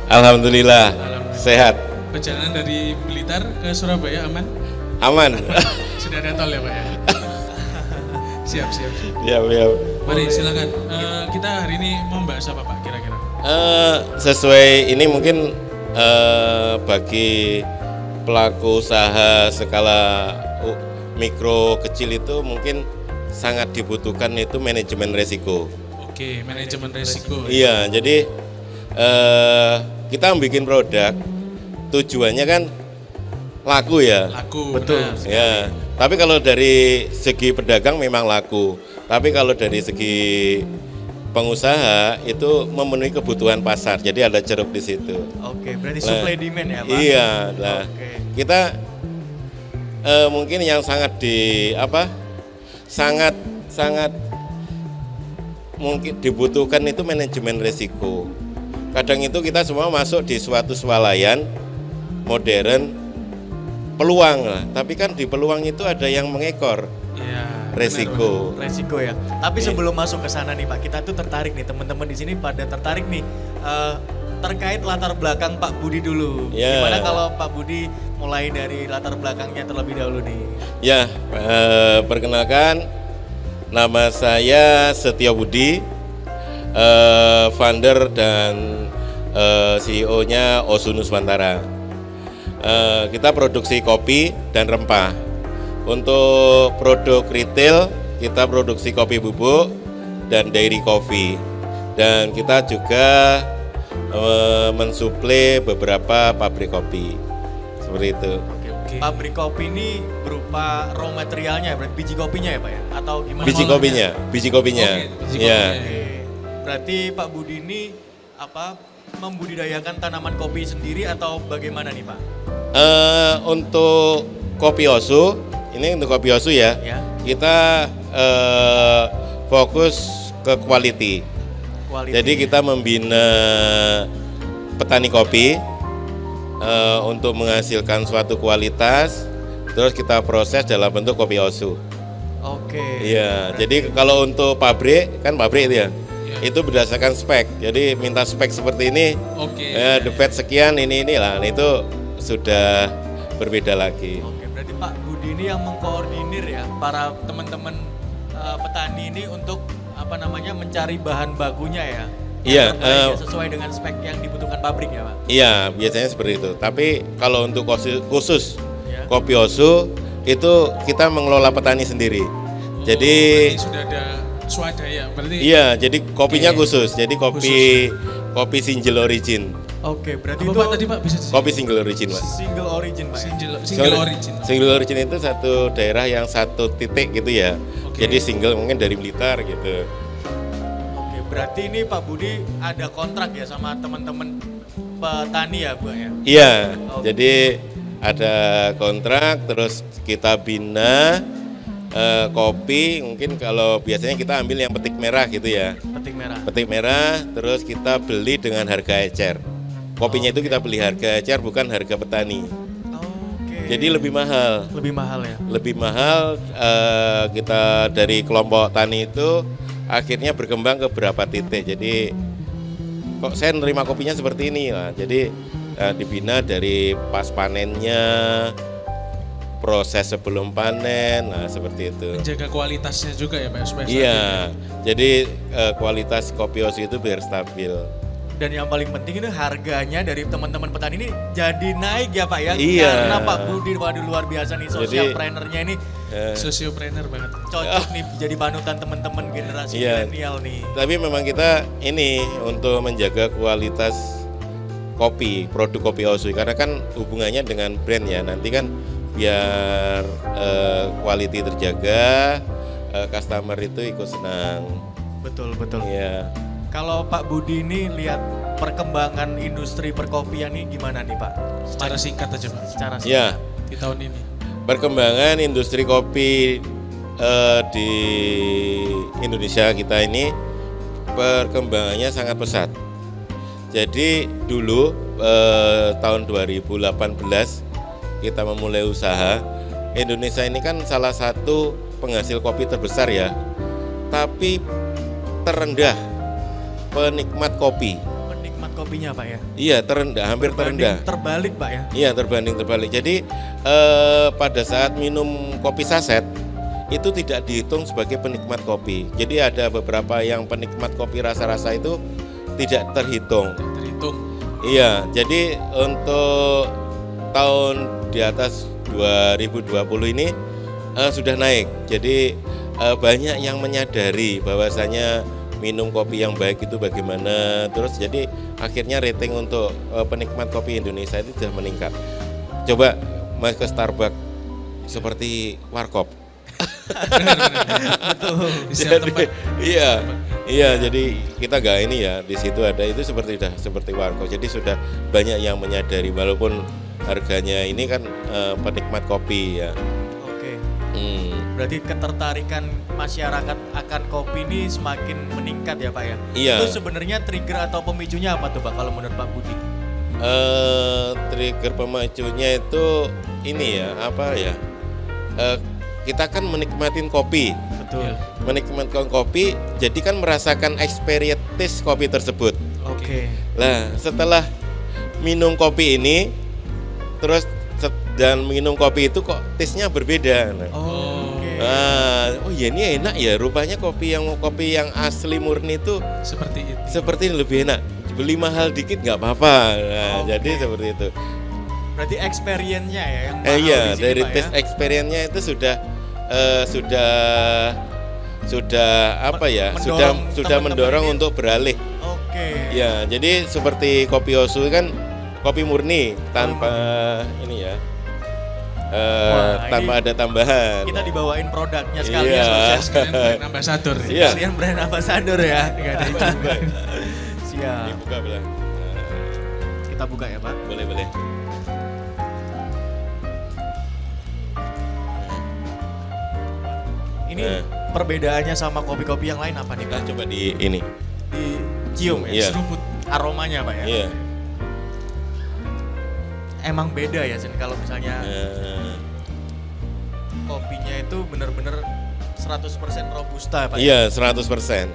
Alhamdulillah. Sehat. Perjalanan dari Blitar ke Surabaya aman? Aman. Sudah ada tol ya Pak ya? Siap. Ya. Mari silakan. Kita hari ini mau membahas apa Pak kira-kira? Sesuai ini mungkin bagi pelaku usaha skala mikro kecil itu mungkin sangat dibutuhkan itu manajemen resiko. Oke, manajemen resiko. Iya, jadi kita bikin produk tujuannya kan laku ya. Laku. Betul. Ya. Tapi kalau dari segi pedagang memang laku. Tapi kalau dari segi pengusaha itu memenuhi kebutuhan pasar. Jadi ada ceruk di situ. Oke, berarti supply demand ya, Pak? Iya, nah, Oke. kita mungkin yang sangat sangat mungkin dibutuhkan itu manajemen risiko. Kadang itu kita semua masuk di suatu swalayan modern peluang lah, tapi kan di peluang itu ada yang mengekor Iya. resiko. Resiko ya. Tapi sebelum masuk ke sana nih Pak, kita tuh tertarik nih, teman-teman di sini pada tertarik nih terkait latar belakang Pak Budi dulu. Ya. Gimana kalau Pak Budi mulai dari latar belakangnya terlebih dahulu nih? Ya, perkenalkan nama saya Setio Budi, founder dan CEO-nya Osu Nuswantara. Kita produksi kopi dan rempah. Untuk produk retail kita produksi kopi bubuk dan dairy coffee. Dan kita juga mensuplai beberapa pabrik kopi. Seperti itu. Oke. Pabrik kopi ini berupa raw materialnya, berarti biji kopinya ya Pak ya? Atau gimana? Biji kopinya. Oke, biji Ya. kopinya. Oke. Berarti Pak Budi ini membudidayakan tanaman kopi sendiri atau bagaimana nih Pak? Untuk kopi Osu, ini untuk kopi Osu ya. Ya. Kita fokus ke quality. Quality. Jadi kita membina petani kopi untuk menghasilkan suatu kualitas, terus kita proses dalam bentuk kopi Osu. Oke. Iya, jadi kalau untuk pabrik kan pabrik itu ya, Iya. itu berdasarkan spek. Jadi minta spek seperti ini, Oke. the batch sekian ini lah, itu sudah berbeda lagi. Oke, berarti Pak Budi ini yang mengkoordinir ya para teman-teman petani ini untuk mencari bahan bakunya ya. Iya, Yang terbaik ya, sesuai dengan spek yang dibutuhkan pabrik ya Pak. Iya, biasanya seperti itu. Tapi kalau untuk khusus Ya. kopi Osu itu kita mengelola petani sendiri. Jadi Berarti sudah ada swadaya. Berarti iya, jadi kopinya Oke. khusus. Jadi kopi single origin. Oke, berarti apa itu Pak tadi Pak bisa Kopi single origin, Mas. single origin Pak. Ya? single origin. Single origin itu satu daerah yang satu titik gitu ya. Oke. Jadi single mungkin dari Blitar gitu. Oke, berarti ini Pak Budi ada kontrak ya sama teman-teman petani ya Bu ya? Iya, Oke. jadi ada kontrak, terus kita bina kopi. Mungkin kalau biasanya kita ambil yang petik merah gitu ya. Petik merah. Petik merah, terus kita beli dengan harga ecer. Kopinya itu kita beli harga ecer, bukan harga petani. Oke. Jadi lebih mahal. lebih mahal ya. Lebih mahal, kita dari kelompok tani itu akhirnya berkembang ke beberapa titik. Jadi kok saya nerima kopinya seperti ini lah. Jadi dibina dari pas panennya, proses sebelum panen, nah seperti itu. Menjaga kualitasnya juga ya Pak supaya Iya, jadi kualitas kopi Osu itu biar stabil. Dan yang paling penting ini harganya dari teman-teman petani ini jadi naik ya Pak ya. Iya. Karena Pak Budi waduh luar biasa nih social Jadi- planner-nya ini sosiopreneur banget. cocok nih jadi panutan teman-teman generasi Iya. milenial nih. Tapi memang kita ini untuk menjaga kualitas kopi, produk kopi Osu, karena kan hubungannya dengan brand ya. Nanti kan biar quality terjaga, customer itu ikut senang. Betul, betul. Iya. Kalau Pak Budi ini lihat perkembangan industri perkopian nih gimana nih Pak? Secara singkat aja Pak. Secara Ya, Di tahun ini. perkembangan industri kopi di Indonesia kita ini perkembangannya sangat pesat. Jadi dulu tahun 2018 kita memulai usaha. Indonesia ini kan salah satu penghasil kopi terbesar ya, tapi terendah penikmat kopi. penikmat penikmat kopinya Pak ya? Iya, terendah, hampir terendah. Terbalik Pak ya? Iya, terbalik. Jadi pada saat minum kopi saset itu tidak dihitung sebagai penikmat kopi. Jadi ada beberapa yang penikmat kopi rasa-rasa itu tidak terhitung. Terhitung. Iya, jadi untuk tahun di atas 2020 ini sudah naik. Jadi banyak yang menyadari bahwasanya minum kopi yang baik itu bagaimana. Terus jadi akhirnya rating untuk penikmat kopi Indonesia itu sudah meningkat. Coba Mas ke Starbucks seperti warkop. Betul. Di setiap tempat. Iya, jadi kita nggak ini ya, di situ ada itu seperti warkop. Jadi sudah banyak yang menyadari walaupun harganya ini kan penikmat kopi ya. Oke. Berarti ketertarikan masyarakat akan kopi ini semakin meningkat ya Pak ya? Iya. Itu sebenarnya trigger atau pemicunya apa tuh Pak kalau menurut Pak Budi? Trigger pemacunya itu ini ya, apa ya? Kita kan menikmatin kopi. Betul. Iya. Menikmatkan kopi, jadi kan merasakan experience kopi tersebut. Oke. Nah, setelah minum kopi ini, terus dan minum kopi itu kok taste-nya berbeda. Nah, Oke. oh ya ini enak ya, rupanya kopi yang asli murni itu Seperti itu. lebih enak. Beli mahal dikit nggak apa-apa. Nah, Oke. jadi seperti itu. Berarti experience-nya ya yang mahal Iya, di sini, dari Pak, taste ya? experience-nya itu sudah apa ya? Mendorong Sudah teman-teman mendorong ini. untuk beralih. Oke. Ya, jadi seperti kopi Osu kan kopi murni tanpa ini ya. Wah, Tanpa ini ada tambahan. Kita dibawain produknya sekalian Iya. sosial. Sekalian brand ambassador. ya. Iya. Kalian brand ambassador ya. Nggak ada izin. Siap. Dibuka belah. Kita buka ya Pak. Boleh. Ini Nah. perbedaannya sama kopi-kopi yang lain apa nih Pak? Nah, coba di ini. Di cium ya? Iya. Seruput. Aromanya Pak ya? Iya. Emang beda ya Sen kalau misalnya Nah, kopinya itu benar-benar 100% robusta Pak ya? iya, 100%.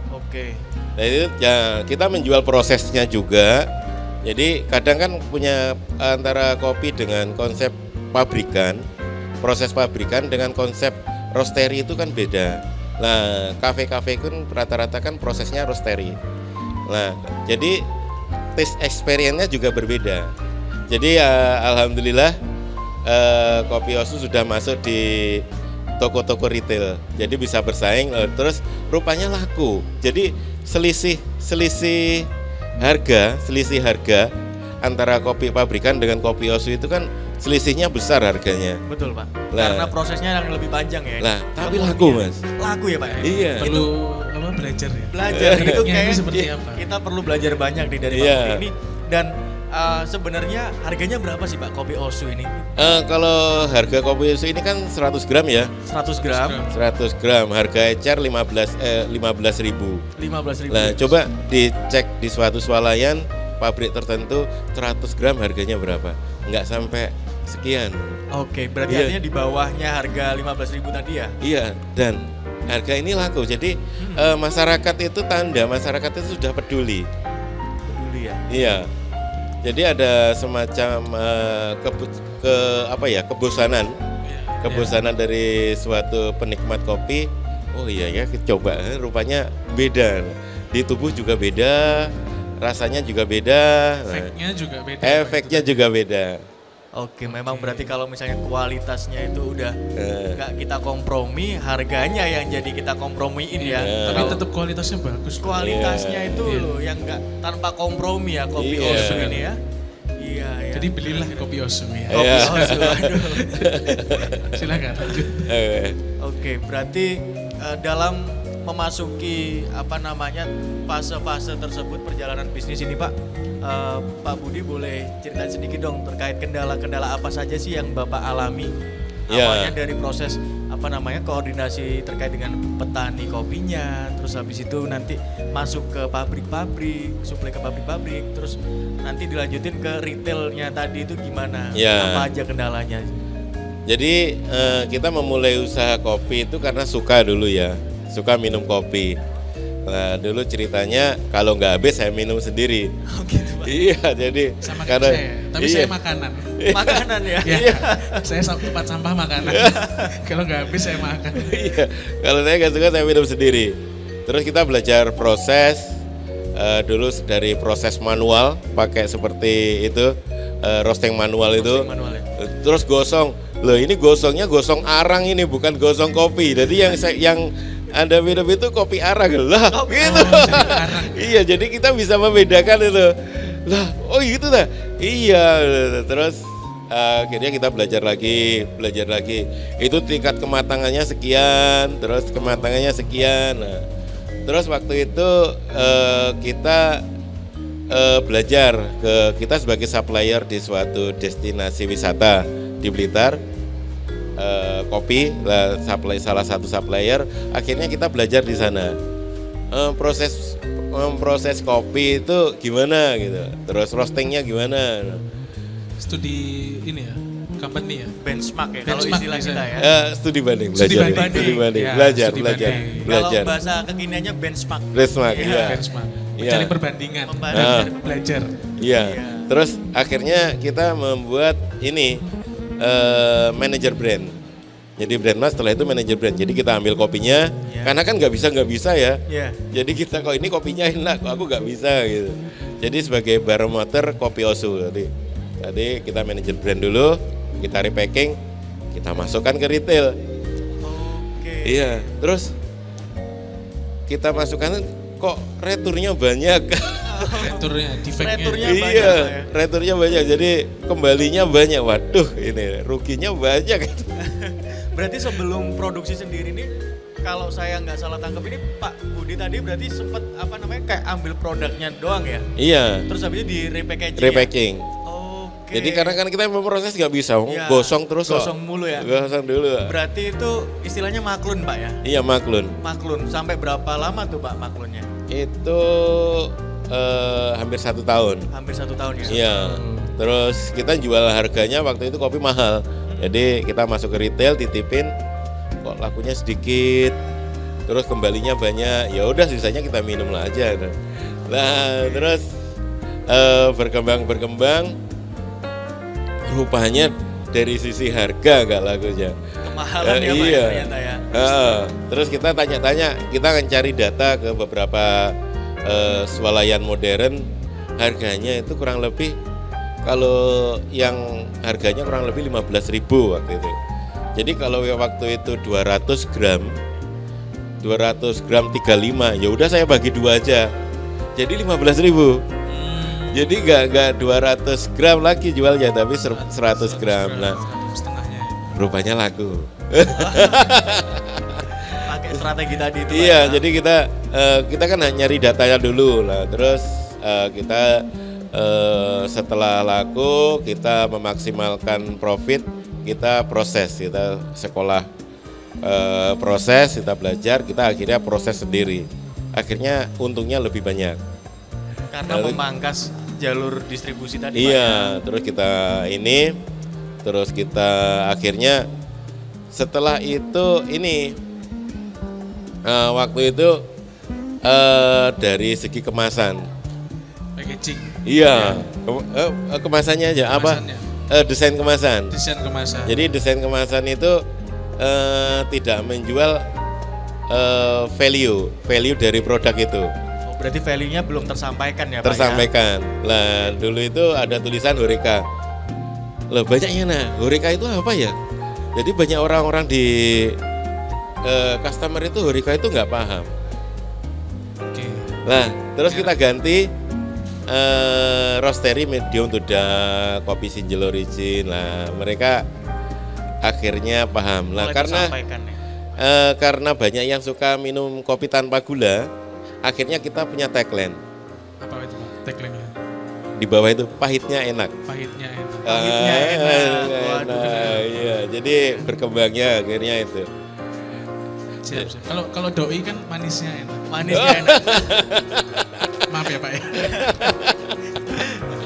Oke. Nah, itu ya kita menjual prosesnya juga. Jadi kadang kan punya antara kopi dengan konsep pabrikan, proses pabrikan dengan konsep roastery itu kan beda. Nah, kafe-kafe kan rata-rata kan prosesnya roastery. Nah, jadi taste experience-nya juga berbeda. Jadi ya alhamdulillah Kopi Osu sudah masuk di toko-toko retail. Jadi bisa bersaing, terus rupanya laku. Jadi selisih harga antara kopi pabrikan dengan kopi Osu itu kan selisihnya besar harganya. Betul Pak. Lah. Karena prosesnya yang lebih panjang ya. Lah, tapi Kemudian- laku, Mas. Laku ya Pak ya? Iya. Perlu belajar ya. Belajar itu Tekniknya kayak itu seperti apa? kita perlu belajar banyak nih dari Pak Iya. Budi ini. Dan sebenarnya harganya berapa sih Pak kopi Osu ini? Kalau harga kopi Osu ini kan 100 gram ya. 100 gram, 100 gram, harga ecer 15.000. 15.000. Nah, coba dicek di suatu swalayan pabrik tertentu 100 gram harganya berapa? Enggak sampai sekian. Oke, berarti Iya. artinya di bawahnya harga 15.000 tadi ya? Iya, dan harga ini laku. Jadi masyarakat itu masyarakat itu sudah peduli. Peduli ya. Iya. Jadi ada semacam kebosanan. Kebosanan dari suatu penikmat kopi. Oh iya ya, coba rupanya beda. Di tubuh juga beda, rasanya juga beda. Nah, Efeknya juga beda. efeknya juga beda. Oke, memang berarti kalau misalnya kualitasnya itu udah Eh. nggak kita kompromi, harganya yang jadi kita kompromiin ya. Tapi Kalau tetap kualitasnya bagus. kualitasnya Iya. itu Iya. loh yang nggak tanpa kompromi ya kopi Iya. Osu ini ya. Iya, ya. Jadi belilah kopi Osu ya. kopi Iya. Osu. Aduh. Silakan lanjut. Oke, berarti dalam memasuki fase-fase tersebut perjalanan bisnis ini Pak, Pak Budi boleh ceritain sedikit dong terkait kendala-kendala apa saja sih yang Bapak alami Ya. awalnya dari proses koordinasi terkait dengan petani kopinya, terus habis itu nanti masuk ke pabrik-pabrik, suplai ke pabrik-pabrik, terus nanti dilanjutin ke retailnya tadi itu gimana? Ya. Apa aja kendalanya? Jadi kita memulai usaha kopi itu karena suka dulu ya, suka minum kopi. Nah dulu ceritanya kalau nggak habis saya minum sendiri. Oh gitu Pak. Iya jadi Sama kayak karena saya, tapi iya. saya makanan. Makanan ya. Ya, saya tempat sampah makanan. Kalau nggak habis saya makan. Iya, kalau saya nggak suka saya minum sendiri. Terus kita belajar proses dulu dari proses manual pakai seperti itu roasting manual itu. Roasting manual ya. Terus gosong. Loh ini gosongnya gosong arang ini bukan gosong kopi. Jadi yang Anda minum itu kopi arang lah gitu. Iya, jadi kita bisa membedakan itu. Lah, oh gitu dah. Iya, terus akhirnya kita belajar lagi. Itu tingkat kematangannya sekian, terus kematangannya sekian. Nah, terus waktu itu kita belajar kita sebagai supplier di suatu destinasi wisata di Blitar. Kopi lah salah satu supplier, akhirnya kita belajar di sana proses kopi itu gimana gitu, terus roastingnya gimana. Studi ini ya, company ya. Benchmark ya kalau Benchmark istilah kita ya. Studi banding, Studi belajar, banding. studi banding, Ya, belajar. Kalau bahasa kekiniannya benchmark. Benchmark, Iya. iya. Benchmark. Iya. Mencari perbandingan. Belajar. Iya. Iya. Terus akhirnya kita membuat ini manajer brand. Jadi brand mas setelah itu manajer brand. Jadi kita ambil kopinya, karena kan nggak bisa ya. Iya. Jadi kita kok ini kopinya enak, kok aku nggak bisa gitu. Jadi sebagai barometer kopi Osu tadi kita manajer brand dulu, kita repacking, kita masukkan ke retail. Oke. Iya. Terus kita masukkan kok returnya banyak. Returnya, defectnya. Returnya banyak, Iya, Pak, ya? returnya banyak. Jadi kembalinya banyak. Waduh, ini ruginya banyak. Berarti sebelum produksi sendiri nih, kalau saya nggak salah tangkap ini Pak Budi tadi berarti sempat kayak ambil produknya doang ya? Iya. Terus habis itu di repackaging. Repacking. Ya? Oke. Jadi karena kan kita memproses nggak bisa, Iya, gosong terus kok. gosong mulu ya? Gosong dulu. Berarti itu istilahnya maklun Pak ya? Iya maklun. Maklun. Sampai berapa lama tuh Pak maklunnya? Itu hampir 1 tahun. Hampir 1 tahun ya? Iya. Terus kita jual harganya waktu itu kopi mahal. Jadi kita masuk ke retail titipin, kok lakunya sedikit, terus kembalinya banyak. Ya udah sisanya kita minum lah aja. Nah terus berkembang. Rupanya dari sisi harga gak lakunya. Kemahalan ya Pak Iya. ya, ternyata ya? Terus kita tanya-tanya, kita akan cari data ke beberapa swalayan modern, harganya itu kurang lebih kalau yang harganya kurang lebih 15.000 waktu itu. Jadi kalau waktu itu 200 gram 35, ya udah saya bagi 2 aja. Jadi 15.000. Jadi nggak 200 gram lagi jualnya, tapi 100 gram. Nah, setengahnya. rupanya laku. Pakai strategi tadi itu Pak, Iya, ya? jadi kita kan nyari datanya dulu lah. Terus kita setelah laku kita memaksimalkan profit, kita proses, kita sekolah proses, kita belajar, kita akhirnya proses sendiri. Akhirnya untungnya lebih banyak. Karena memangkas jalur distribusi tadi Pak, ya? Iya, terus kita akhirnya setelah itu waktu itu dari segi kemasan. Packaging. Iya, kemasannya aja Kemasannya. desain kemasan. Desain kemasan. Jadi desain kemasan itu tidak menjual value dari produk itu. Oh, berarti value-nya belum tersampaikan ya Pak? Tersampaikan. Lah dulu itu ada tulisan Horeca. Lah banyaknya Horeca itu apa ya? Jadi banyak orang-orang di customer itu Horeca itu nggak paham. Oke. Nah terus kita ganti roastery medium to dark, kopi single origin. Lah mereka akhirnya paham. Lah Mulai karena tersampaikan ya? karena banyak yang suka minum kopi tanpa gula, akhirnya kita punya tagline. Apa itu Pak? Tagline-nya. Di bawah itu pahitnya enak. Pahitnya enak. Pahitnya enak. Waduh. Iya, jadi berkembangnya akhirnya itu. Siap. Kalau doi kan manisnya enak. Manisnya enak. Maaf ya Pak ya.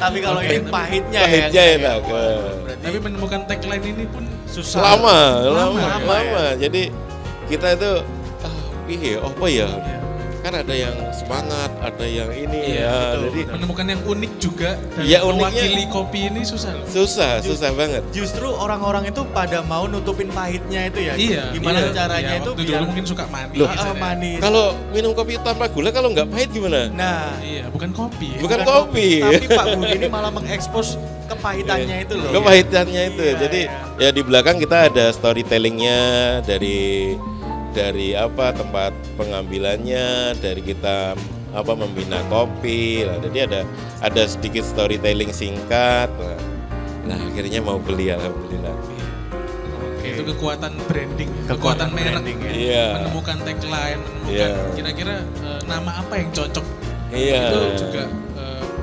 Tapi kalau ini pahitnya Pahitnya ya. enak. Berarti Tapi menemukan tagline ini pun susah. Lama. ya? Jadi kita itu piye apa ya? kan ada yang semangat, ada yang ini Iya, ya. betul, Jadi betul. Menemukan yang unik juga dan Iya, uniknya- mewakili kopi ini susah loh. susah banget. Justru orang-orang itu pada mau nutupin pahitnya itu ya. Iya. Gimana iya. caranya Iya, itu waktu biar dulu mungkin suka manis. Loh, misalnya. manis. Kalau minum kopi tanpa gula kalau nggak pahit gimana? Nah, Iya, bukan kopi. Bukan kopi. Tapi Pak Budi ini malah mengekspos kepahitannya itu loh. Kepahitannya itu. Iya, Jadi iya. ya di belakang kita ada storytellingnya dari apa tempat pengambilannya, dari kita apa membina kopi. Nah, jadi ada sedikit storytelling singkat. Nah, akhirnya mau beli alhamdulillah. Oke. Itu kekuatan branding, Kekuatan kekuatan merek. branding ya. Iya. Menemukan tagline, menemukan Iya. kira-kira nama apa yang cocok. Iya. Itu juga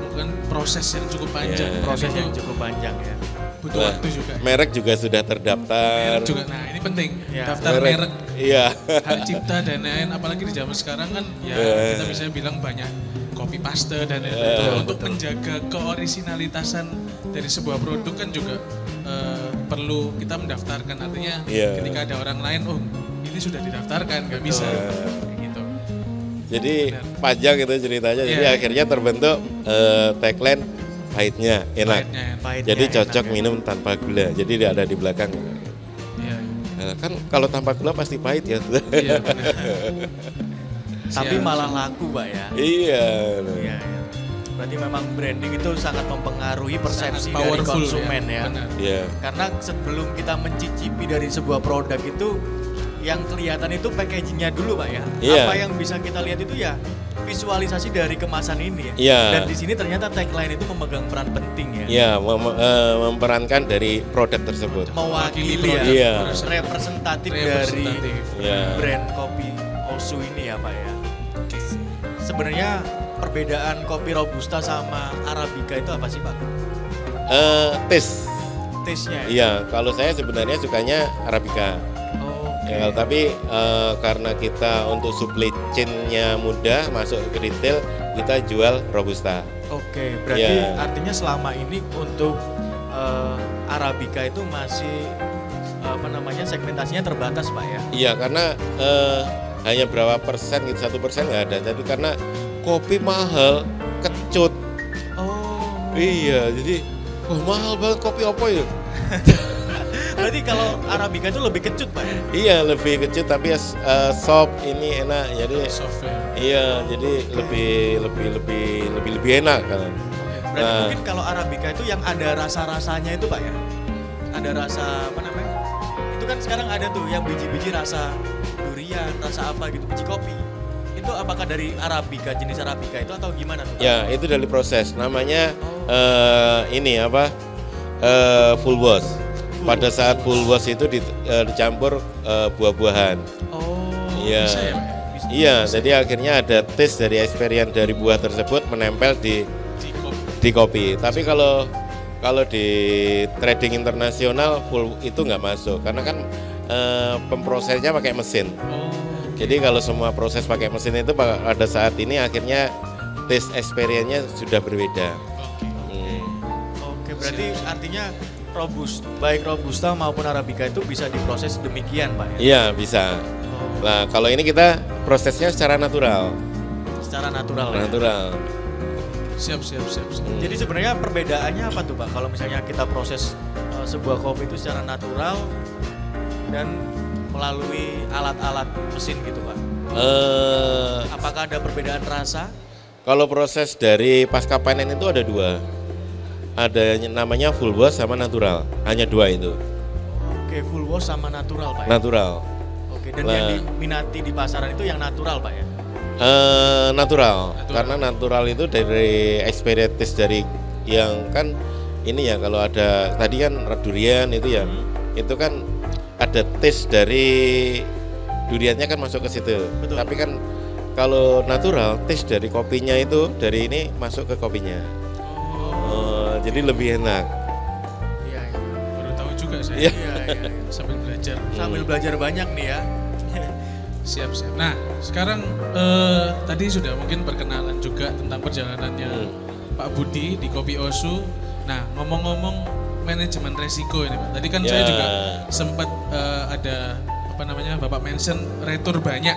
bukan proses yang cukup panjang. Iya. Proses Itu yang cukup panjang ya. butuh Nah, waktu juga. merek juga sudah terdaftar. Merek juga. Nah, ini penting. Ya. Daftar merek, Iya. hak cipta dan lain-lain. Apalagi di zaman sekarang kan ya Iya. kita bisa bilang banyak copy paste dan lain-lain. Betul, Untuk menjaga keorisinalitasan dari sebuah produk kan juga perlu kita mendaftarkan. Artinya Iya. ketika ada orang lain, oh ini sudah didaftarkan, nggak bisa. Kayak gitu. Jadi Benar. panjang itu ceritanya. Jadi Iya. akhirnya terbentuk tagline pahitnya enak. Pahitnya enak. Pahitnya Jadi enak cocok ya. minum tanpa gula. Jadi dia ada di belakang. Iya, Nah, kan kalau tanpa gula pasti pahit ya. iya benar. Tapi Siap. malah laku, Pak ya. Iya. Iya, iya. Berarti memang branding itu sangat mempengaruhi persepsi Sangat dari powerful konsumen ya. Benar. Iya. Karena sebelum kita mencicipi dari sebuah produk itu yang kelihatan itu packagingnya dulu, Pak ya. Iya. Apa yang bisa kita lihat itu ya visualisasi dari kemasan ini ya. Iya. Dan di sini ternyata tagline itu memegang peran penting ya. Iya, memperankan dari produk tersebut. Mewakili ya. produk. Iya. Representatif dari Representatif. Iya. brand kopi Osu ini ya, Pak ya. Sebenarnya perbedaan kopi Robusta sama Arabica itu apa sih, Pak? Taste. Taste-nya ya? Iya, kalau saya sebenarnya sukanya Arabica. Oh, oke. Ya, tapi karena kita untuk supply chain-nya mudah masuk ke retail, kita jual Robusta. Oke, berarti Iya. artinya selama ini untuk Arabica itu masih apa namanya segmentasinya terbatas, Pak ya? Iya, karena hanya berapa persen gitu, 1% nggak ada. Tapi karena kopi mahal, kecut. Oh. Iya, jadi wah mahal banget kopi apa ya? Berarti kalau Arabica itu lebih kecut, Pak ya? Iya, lebih kecut tapi soft ini enak. Jadi Software. iya, jadi lebih enak kan. Berarti Nah. mungkin kalau Arabica itu yang ada rasa-rasanya itu, Pak ya? Ada rasa apa namanya? Itu kan sekarang ada tuh yang biji-biji rasa durian, rasa apa gitu, biji kopi. Itu apakah dari Arabica, jenis Arabica itu atau gimana tuh, Pak? Ya, itu dari proses. Namanya ini apa? Full wash. Pada saat full wash itu dicampur buah-buahan. Oh, Iya. Bisa ya, Pak? Bisa. Iya, jadi akhirnya ada taste dari experience dari buah tersebut menempel di Di kopi. kopi. Tapi kalau di trading internasional full itu nggak masuk karena kan pemprosesnya pakai mesin. Oh, Jadi kalau semua proses pakai mesin itu pada saat ini akhirnya taste experience-nya sudah berbeda. oke. Oke, berarti artinya baik Robusta maupun Arabica itu bisa diproses demikian, Pak ya? Iya bisa. Oh, Nah kalau ini kita prosesnya secara natural. secara natural ya? Natural. Siap. Jadi sebenarnya perbedaannya apa tuh, Pak? Kalau misalnya kita proses sebuah kopi itu secara natural dan melalui alat-alat mesin gitu, Pak. Apakah ada perbedaan rasa? Kalau proses dari pasca panen itu ada dua. Ada yang namanya full wash sama natural. Hanya dua itu. Oke, full wash sama natural, Pak ya? Natural. Oke, dan Nah. yang diminati di pasaran itu yang natural, Pak ya? Natural. Karena natural itu dari experience dari yang kan ini ya kalau ada tadi kan durian itu ya. Itu kan ada taste dari duriannya kan masuk ke situ. Betul. Tapi kan kalau natural taste dari kopinya itu dari ini masuk ke kopinya. Jadi lebih enak. Iya, iya. Baru tahu juga saya. Iya. Iya, iya. Sambil belajar. Sambil belajar banyak nih ya. Siap. Nah, sekarang tadi sudah mungkin perkenalan juga tentang perjalanannya Pak Budi di Kopi Osu. Nah, ngomong-ngomong manajemen resiko ini, Pak. Tadi kan saya Ya. juga sempat ada apa namanya Bapak mention retur banyak.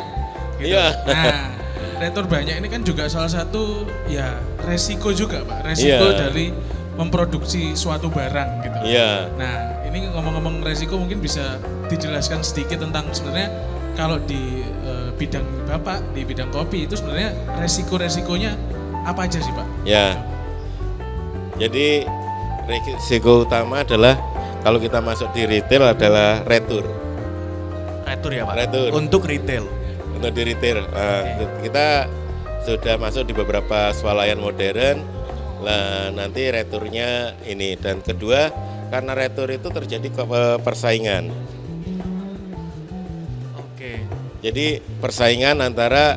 Gitu. Iya. Nah, retur banyak ini kan juga salah satu ya resiko juga Pak, resiko Iya. dari memproduksi suatu barang gitu. Iya. Nah ini ngomong-ngomong resiko mungkin bisa dijelaskan sedikit tentang sebenarnya kalau di bidang Bapak, di bidang kopi itu sebenarnya resiko-resikonya apa aja sih Pak? Ya. Jadi risiko utama adalah kalau kita masuk di retail adalah retur. Retur ya Pak? Retur. Untuk retail. Untuk di retail. Nah, kita sudah masuk di beberapa swalayan modern. Nah, nanti returnya ini, dan kedua karena retur itu terjadi persaingan. Oke. Jadi persaingan antara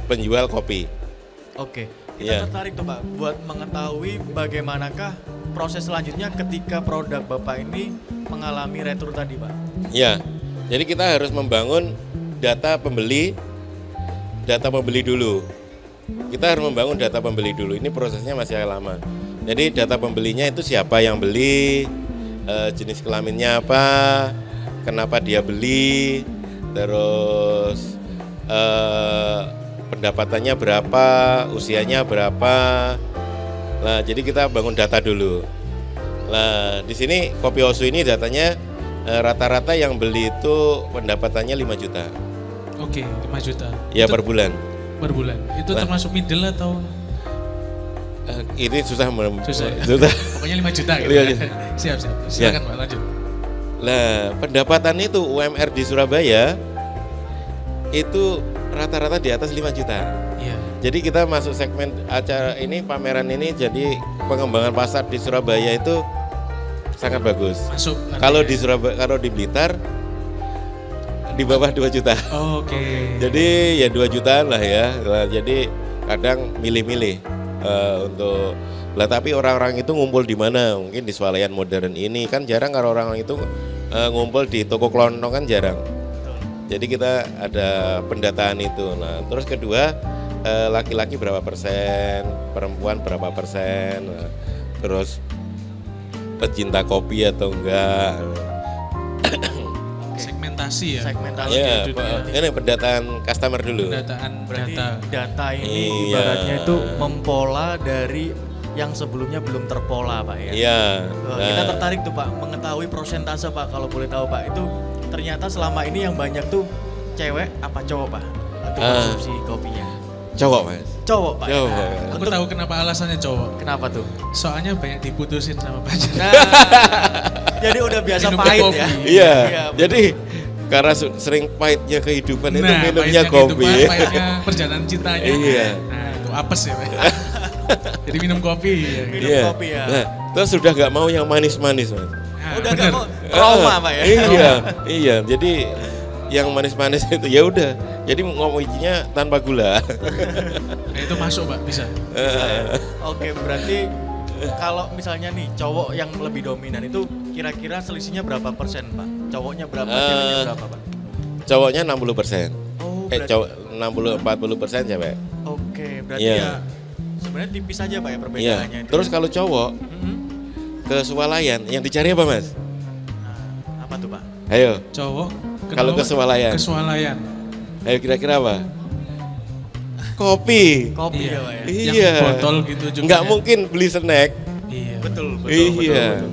penjual kopi. Oke. Kita Iya. tertarik tuh Pak buat mengetahui bagaimanakah proses selanjutnya ketika produk Bapak ini mengalami retur tadi Pak. Ya, jadi kita harus membangun data pembeli dulu. Kita harus membangun data pembeli dulu. Ini prosesnya masih agak lama. Jadi data pembelinya itu siapa yang beli, jenis kelaminnya apa, kenapa dia beli, terus pendapatannya berapa, usianya berapa. Nah, jadi kita bangun data dulu. Nah, di sini Kopi Osu ini datanya rata-rata yang beli itu pendapatannya 5 juta. Oke, 5 juta. Ya, Itu per bulan. per bulan. Itu Nah. termasuk middle atau Ini susah susah ya? susah. Pokoknya 5 juta gitu. Iya, ya. iya. Siap. Silakan Pak, lanjut. Lah, pendapatan itu UMR di Surabaya itu rata-rata di atas 5 juta. Iya. Jadi kita masuk segmen acara ini, pameran ini, jadi pengembangan pasar di Surabaya itu sangat bagus. Masuk. Kalau di Surabaya, kalau di Blitar di bawah 2 juta. Oke. Jadi ya 2 jutaan lah ya. Nah, jadi kadang milih-milih untuk lah, tapi orang-orang itu ngumpul di mana? Mungkin di swalayan modern ini kan jarang kalau orang itu ngumpul di toko kelontong kan jarang. Jadi kita ada pendataan itu. Nah, terus kedua laki-laki berapa persen, perempuan berapa persen, nah, terus pecinta kopi atau enggak. Segmentasi ya. Segmentasi Ya, gitu ya. ini pendataan customer dulu. Pendataan Berarti data. data ini Iya. ibaratnya itu mempola dari yang sebelumnya belum terpola Pak ya. Iya. Kita tertarik tuh Pak mengetahui persentase Pak kalau boleh tahu Pak, itu ternyata selama ini yang banyak tuh cewek apa cowok Pak untuk konsumsi kopinya? Cowok, Mas. Cowok Pak. Cowok. Ya. Aku Untuk- tahu kenapa alasannya cowok. Kenapa tuh? Soalnya banyak diputusin sama pacar. Nah, jadi udah biasa Minum pahit kopi. ya. Iya. betul. Jadi karena sering pahitnya kehidupan itu minumnya pahitnya kopi. kehidupan, pahitnya perjalanan cintanya. Iya. Nah, itu apes ya, Pak. Jadi minum kopi. Ya. Minum kopi ya. Nah, terus sudah nggak mau yang manis-manis, Mas. Nah, Udah bener. gak mau trauma Pak ya. Iya, iya. Jadi yang manis-manis itu ya udah. Jadi ngopinya tanpa gula. Nah, itu masuk Pak, bisa. Oke, berarti kalau misalnya nih cowok yang lebih dominan itu kira-kira selisihnya berapa persen Pak? Cowoknya berapa, ceweknya berapa Pak? Cowoknya 60%. Oh, berarti, Cowok 60-40% cewek. oke, berarti Iya. ya sebenarnya tipis aja Pak ya Iya. perbedaannya itu. Terus ya? kalau cowok Mhm. ke swalayan yang dicari apa, Mas? Nah, apa tuh Pak? Ayo. Cowok Kalau ke swalayan. Ke swalayan. Ayo kira-kira apa? Kopi. Kopi Iya. ya Pak ya? Yang Iya. botol gitu juga. Nggak ya. mungkin beli snack. Iya. Betul, betul, Iya. betul.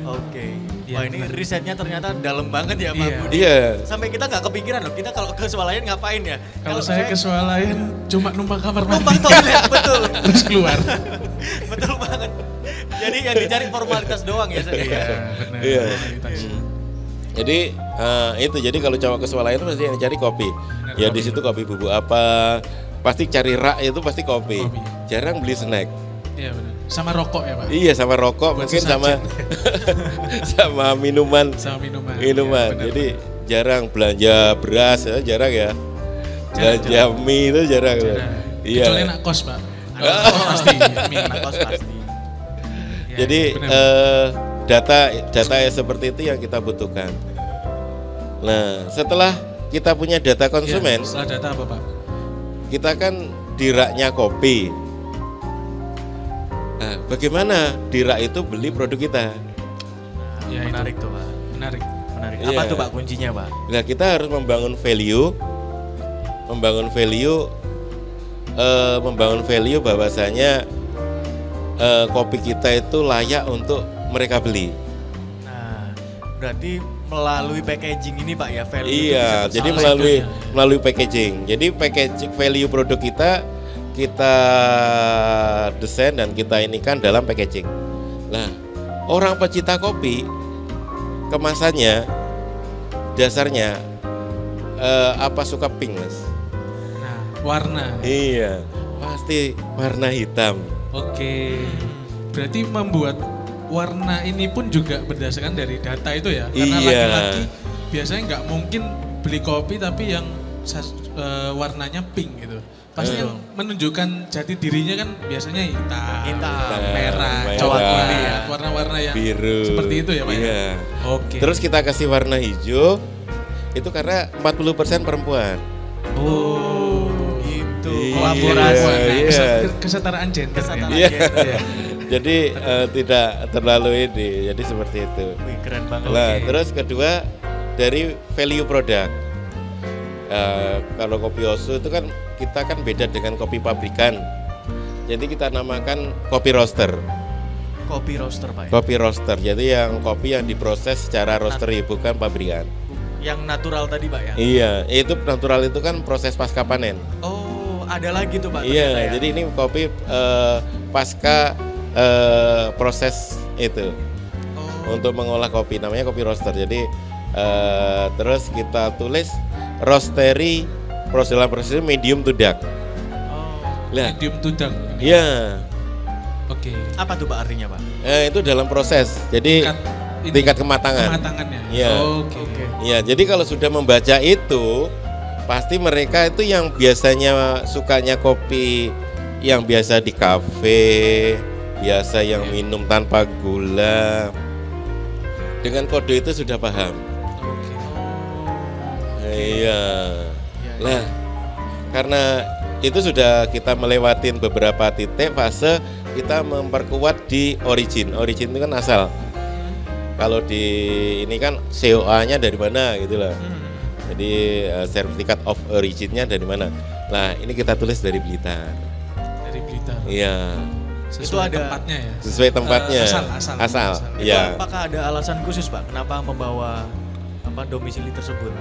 Oke. Iya, Wah ini benar. risetnya ternyata dalam banget ya Pak Iya. Budi. Iya. Sampai kita nggak kepikiran loh, kita kalau ke swalayan ngapain ya? Kalau saya ke swalayan cuma numpang kamar numpang mandi. toilet, betul. Terus keluar. Betul banget. Jadi yang dicari formalitas doang ya saya. Iya, benar. Iya. Formalitas. Jadi itu jadi kalau cowok ke swalayan itu pasti yang cari kopi. Ya kopi. di situ kopi bubuk apa? Pasti cari rak itu pasti kopi. Kopi. Jarang beli snack. Iya benar. Sama rokok ya Pak. Iya sama rokok Buat mungkin sesajen. sama sama minuman. Sama minuman. Minuman. Iya, benar. Jadi jarang belanja beras ya, jarang ya. Belanja Jarang. mie itu jarang. Jarang. Iya. Kecuali nak kos Pak. Anak kos pasti. mie. Anak kos pasti. Ya, Jadi benar. data yang seperti itu yang kita butuhkan. Nah, setelah kita punya data konsumen, Ya, setelah data apa Pak? kita kan di raknya kopi. Nah, bagaimana di rak itu beli produk kita? Ya, itu. Menarik tuh Pak. Menarik. Menarik. Iya. Apa tuh Pak kuncinya Pak? Nah, kita harus membangun value membangun value bahwasanya kopi kita itu layak untuk mereka beli. Nah, berarti melalui packaging ini Pak ya value. Iya, itu jadi salah melalui packaging. Jadi packaging value produk kita desain dan kita inikan dalam packaging. Nah, orang pecinta kopi kemasannya dasarnya apa suka pink, Mas? Nah, warna. Iya, pasti warna hitam. Oke. Berarti membuat warna ini pun juga berdasarkan dari data itu ya. Karena Iya. laki-laki biasanya nggak mungkin beli kopi tapi yang warnanya pink gitu. Pasti yang menunjukkan jati dirinya kan biasanya hitam, merah, coklat, warna-warna yang biru. seperti itu ya Pak ya? Iya. Oke. Terus kita kasih warna hijau, itu karena 40% perempuan. Oh, gitu. Iya, Kolaborasi. iya. Kesetaraan gender. Kesetaraan ya? gender. Iya. Jadi tidak terlalu ini, jadi seperti itu. Wih, keren banget. Nah, terus kedua dari value produk. Kalau kopi Osu itu kan kita kan beda dengan kopi pabrikan. Jadi kita namakan kopi roaster. Kopi roaster Pak ya? Kopi roaster. Jadi yang kopi yang diproses secara roastery bukan pabrikan. Yang natural tadi Pak ya? Iya, itu natural itu kan proses pasca panen. Oh, ada lagi tuh Pak. Iya, ternyata ya? jadi ini kopi pasca proses itu untuk mengolah kopi, namanya kopi roaster. Jadi terus kita tulis roastery dalam proses medium to dark. Lah, Medium to dark. iya. Oke. Apa tuh Pak artinya Pak? Itu dalam proses. Jadi tingkat kematangan. Kematangannya. Iya. Oke. Iya, jadi kalau sudah membaca itu, pasti mereka itu yang biasanya sukanya kopi yang biasa di kafe, biasa yang minum tanpa gula. Dengan kode itu sudah paham. Oke. Iya. Nah, karena itu sudah kita melewatin beberapa titik fase, kita memperkuat di origin. Origin itu kan asal. Kalau di ini kan COA-nya dari mana gitu lah. Jadi Certificate of Origin-nya dari mana. Nah, ini kita tulis dari Blitar. Dari Blitar. Iya. Sesuai Itu ada tempatnya ya. Sesuai tempatnya. Asal. Iya. Apakah ada alasan khusus Pak kenapa membawa domisili tersebut?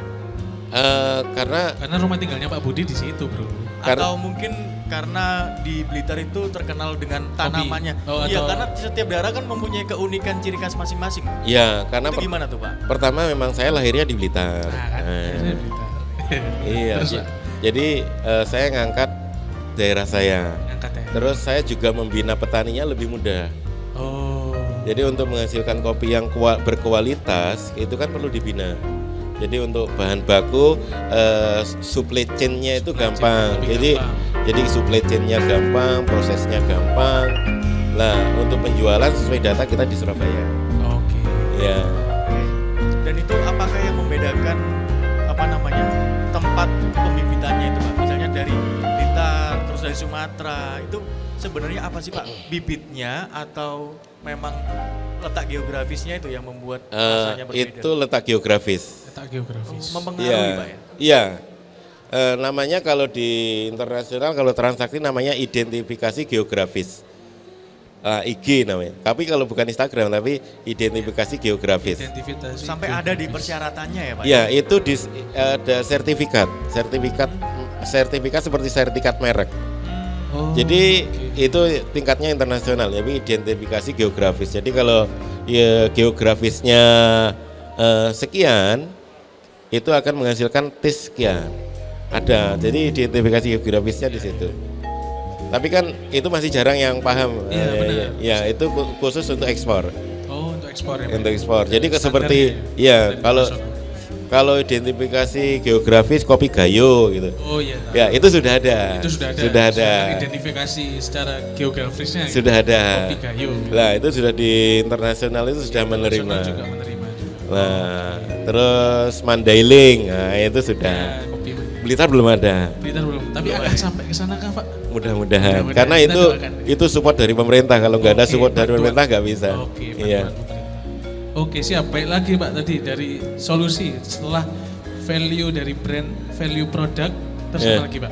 Karena rumah tinggalnya Pak Budi di situ, Bro. Atau mungkin karena di Blitar itu terkenal dengan tanamannya. Iya, karena setiap daerah kan mempunyai keunikan ciri khas masing-masing. ya karena Itu gimana tuh Pak? pertama memang saya lahirnya di Blitar. Nah, kan. Akhirnya Blitar. Iya. Terus, Pak? Jadi saya ngangkat daerah saya. Angkat ya. Terus saya juga membina petaninya lebih mudah. Oh. Jadi untuk menghasilkan kopi yang berkualitas itu kan perlu dibina. Jadi untuk bahan baku supply chain-nya itu gampang. Jadi supply chain-nya gampang, prosesnya gampang. Lah untuk penjualan sesuai data kita di Surabaya. Oke. Ya. Dan itu apakah yang membedakan tempat pembibitannya itu Pak? Misalnya dari Blitar, terus dari Sumatera, itu sebenarnya apa sih Pak? Bibitnya atau memang letak geografisnya itu yang membuat rasanya berbeda? Itu letak geografis. Letak geografis. Mempengaruhi Pak ya? Iya. Namanya kalau di internasional kalau transaksi namanya identifikasi geografis. IG namanya. Tapi kalau bukan Instagram tapi identifikasi geografis. Identifikasi. Sampai ada di persyaratannya ya Pak? Ya, itu ada sertifikat seperti sertifikat merek. Oh, Jadi oke. itu tingkatnya internasional, tapi identifikasi geografis. Jadi kalau ya, geografisnya sekian, itu akan menghasilkan tes sekian. Ada, jadi identifikasi geografisnya di situ. Tapi kan itu masih jarang yang paham. Iya, benar. Ya, itu khusus untuk ekspor. Oh, untuk ekspor ya. Pak? Untuk ekspor. Jadi Standarnya seperti ya? ya kalau identifikasi geografis kopi Gayo gitu. Oh iya. Ya, itu sudah ada. Itu sudah ada. Sudah ada. Identifikasi secara geografisnya. Sudah ada. Kopi Gayo. Lah, itu sudah di internasional itu sudah menerima. Juga menerima juga. Nah, terus Mandailing. Nah, itu sudah. Ya, kopi Blitar belum ada. Blitar belum. Tapi akan sampai ke sana kah, Pak? Mudah-mudahan. Mudah-mudahan. Karena Kita doakan. itu support dari pemerintah. Kalau nggak ada Oke, support dari bantuan. pemerintah nggak bisa. Oke, Iya. bantuan pemerintah. Oke, siap. Baik lagi Pak tadi dari solusi setelah value dari brand, value produk, Terus Ya. apa lagi Pak?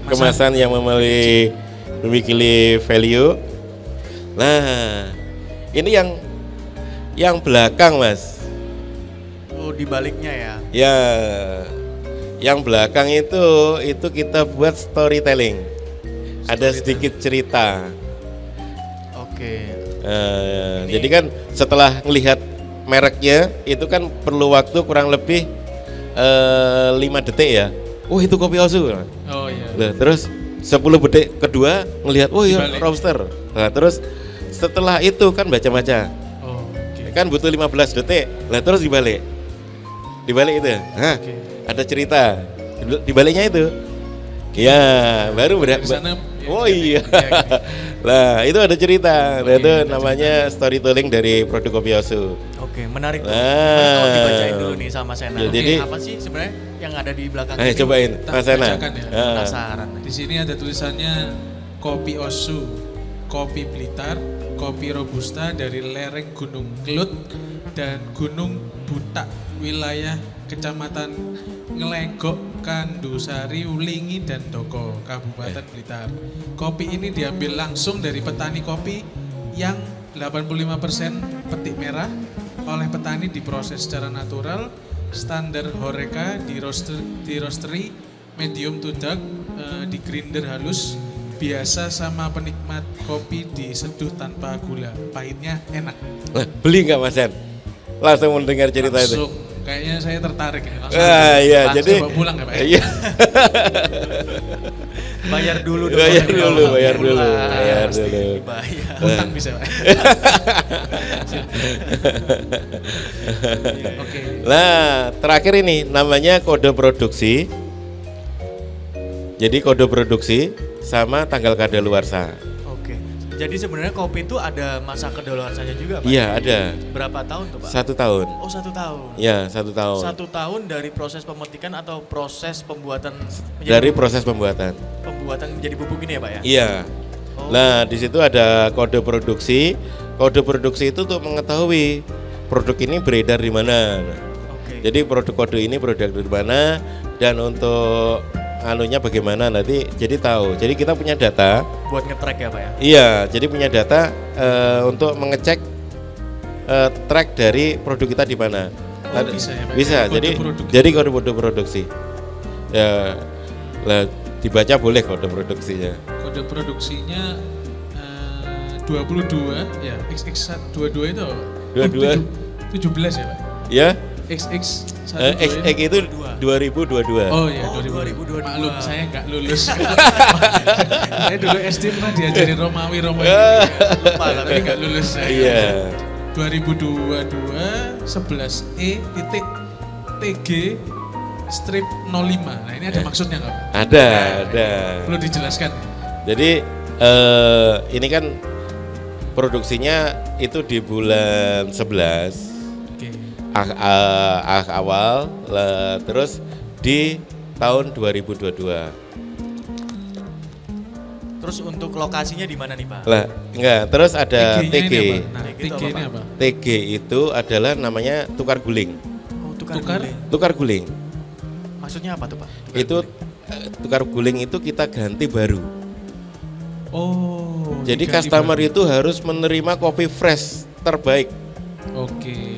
Kemasan yang memiliki value. Nah, ini yang belakang Mas. Oh, di baliknya ya. Ya, yang belakang itu kita buat storytelling. Ada sedikit cerita. Oke. Jadi kan setelah melihat mereknya itu kan perlu waktu kurang lebih 5 detik ya. Oh itu kopi Osu. Oh iya. Nah, terus 10 detik kedua melihat oh iya Dibalik. roaster. Nah, terus setelah itu kan baca-baca. Oh, oke. Kan butuh 15 detik. Nah, terus dibalik itu. Nah, Oke. ada cerita di baliknya itu. Ya, baru Dari sana, ya, oh gini, iya. ya, gini. Lah, itu ada cerita. Nah, Oke, itu ada namanya storytelling dari produk kopi Osu. Oke, menarik tuh. Nah. Gimana kalau dibacain dulu nih sama Sena. Ya, jadi- apa sih sebenarnya yang ada di belakang Ayo ini? cobain, Tak Mas Ana. bacakan ya. Penasaran nih. Di sini ada tulisannya kopi Osu, kopi Blitar, kopi Robusta dari lereng Gunung Kelut dan Gunung Butak, wilayah Kecamatan Ngelegok, Kandusari, Ulingi, dan Doko, Kabupaten Blitar. Kopi ini diambil langsung dari petani kopi yang 85% petik merah oleh petani diproses secara natural, standar Horeca di roastery, medium to dark, di grinder halus, biasa sama penikmat kopi diseduh tanpa gula, pahitnya enak. Lah, beli nggak Mas Yan? Langsung mendengar cerita itu. Langsung, kayaknya saya tertarik ini. Langsung Iya, langsung jadi bawa pulang ya Pak? Iya. Bayar dulu dong. Bayar dulu, bayar dulu, Pulang. bayar Pasti dulu. dibayar. Hutang bisa Pak? Oke. Nah, terakhir ini namanya kode produksi. Jadi kode produksi sama tanggal kadaluarsa. Oke. Jadi sebenarnya kopi itu ada masa kedaluarsanya juga, Pak? Iya, ada. Berapa tahun tuh, Pak? 1 tahun. Oh, 1 tahun. Ya, 1 tahun. 1 tahun dari proses pemetikan atau proses pembuatan Dari proses pembuatan. menjadi bubuk ini ya, Pak ya? Iya. Oh. Nah, di situ ada kode produksi. Kode produksi itu untuk mengetahui produk ini beredar di mana. Oke. Jadi produk kode ini produk dari mana dan untuk anunya bagaimana nanti jadi tahu. Jadi kita punya data. Buat nge-track ya, Pak ya? Iya, jadi punya data untuk mengecek track dari produk kita di mana. Oh, bisa ya, Pak? Bisa. Kode Jadi produk. jadi kode produksi. Ya, lah dibaca boleh kode produksinya. Kode produksinya 22 ya, XX 22 itu apa, Pak? 22. 17 ya Pak? Ya, XX XX itu 2022. Oh iya, Oh, 2022. 2022. Maklum, saya nggak lulus. Saya dulu SD pernah diajarin Romawi. Lupa, Tapi nggak lulus saya. Iya. 2022 11E titik TG strip 05. Nah ini ada maksudnya nggak Pak? Ada. Perlu dijelaskan. Jadi ini kan produksinya itu di bulan 11 Oke. awal terus di tahun 2022. Terus untuk lokasinya di mana nih, Pak? Lah, enggak, terus ada TG-nya TG. ini apa? Nah, TG itu TG ini apa, apa? TG itu adalah namanya tukar guling. Oh, Tukar? guling. Tukar guling. Maksudnya apa tuh, Pak? Tukar Itu guling. tukar guling itu kita ganti baru. Oh. Jadi diganti customer baru. itu harus menerima kopi fresh terbaik. Oke.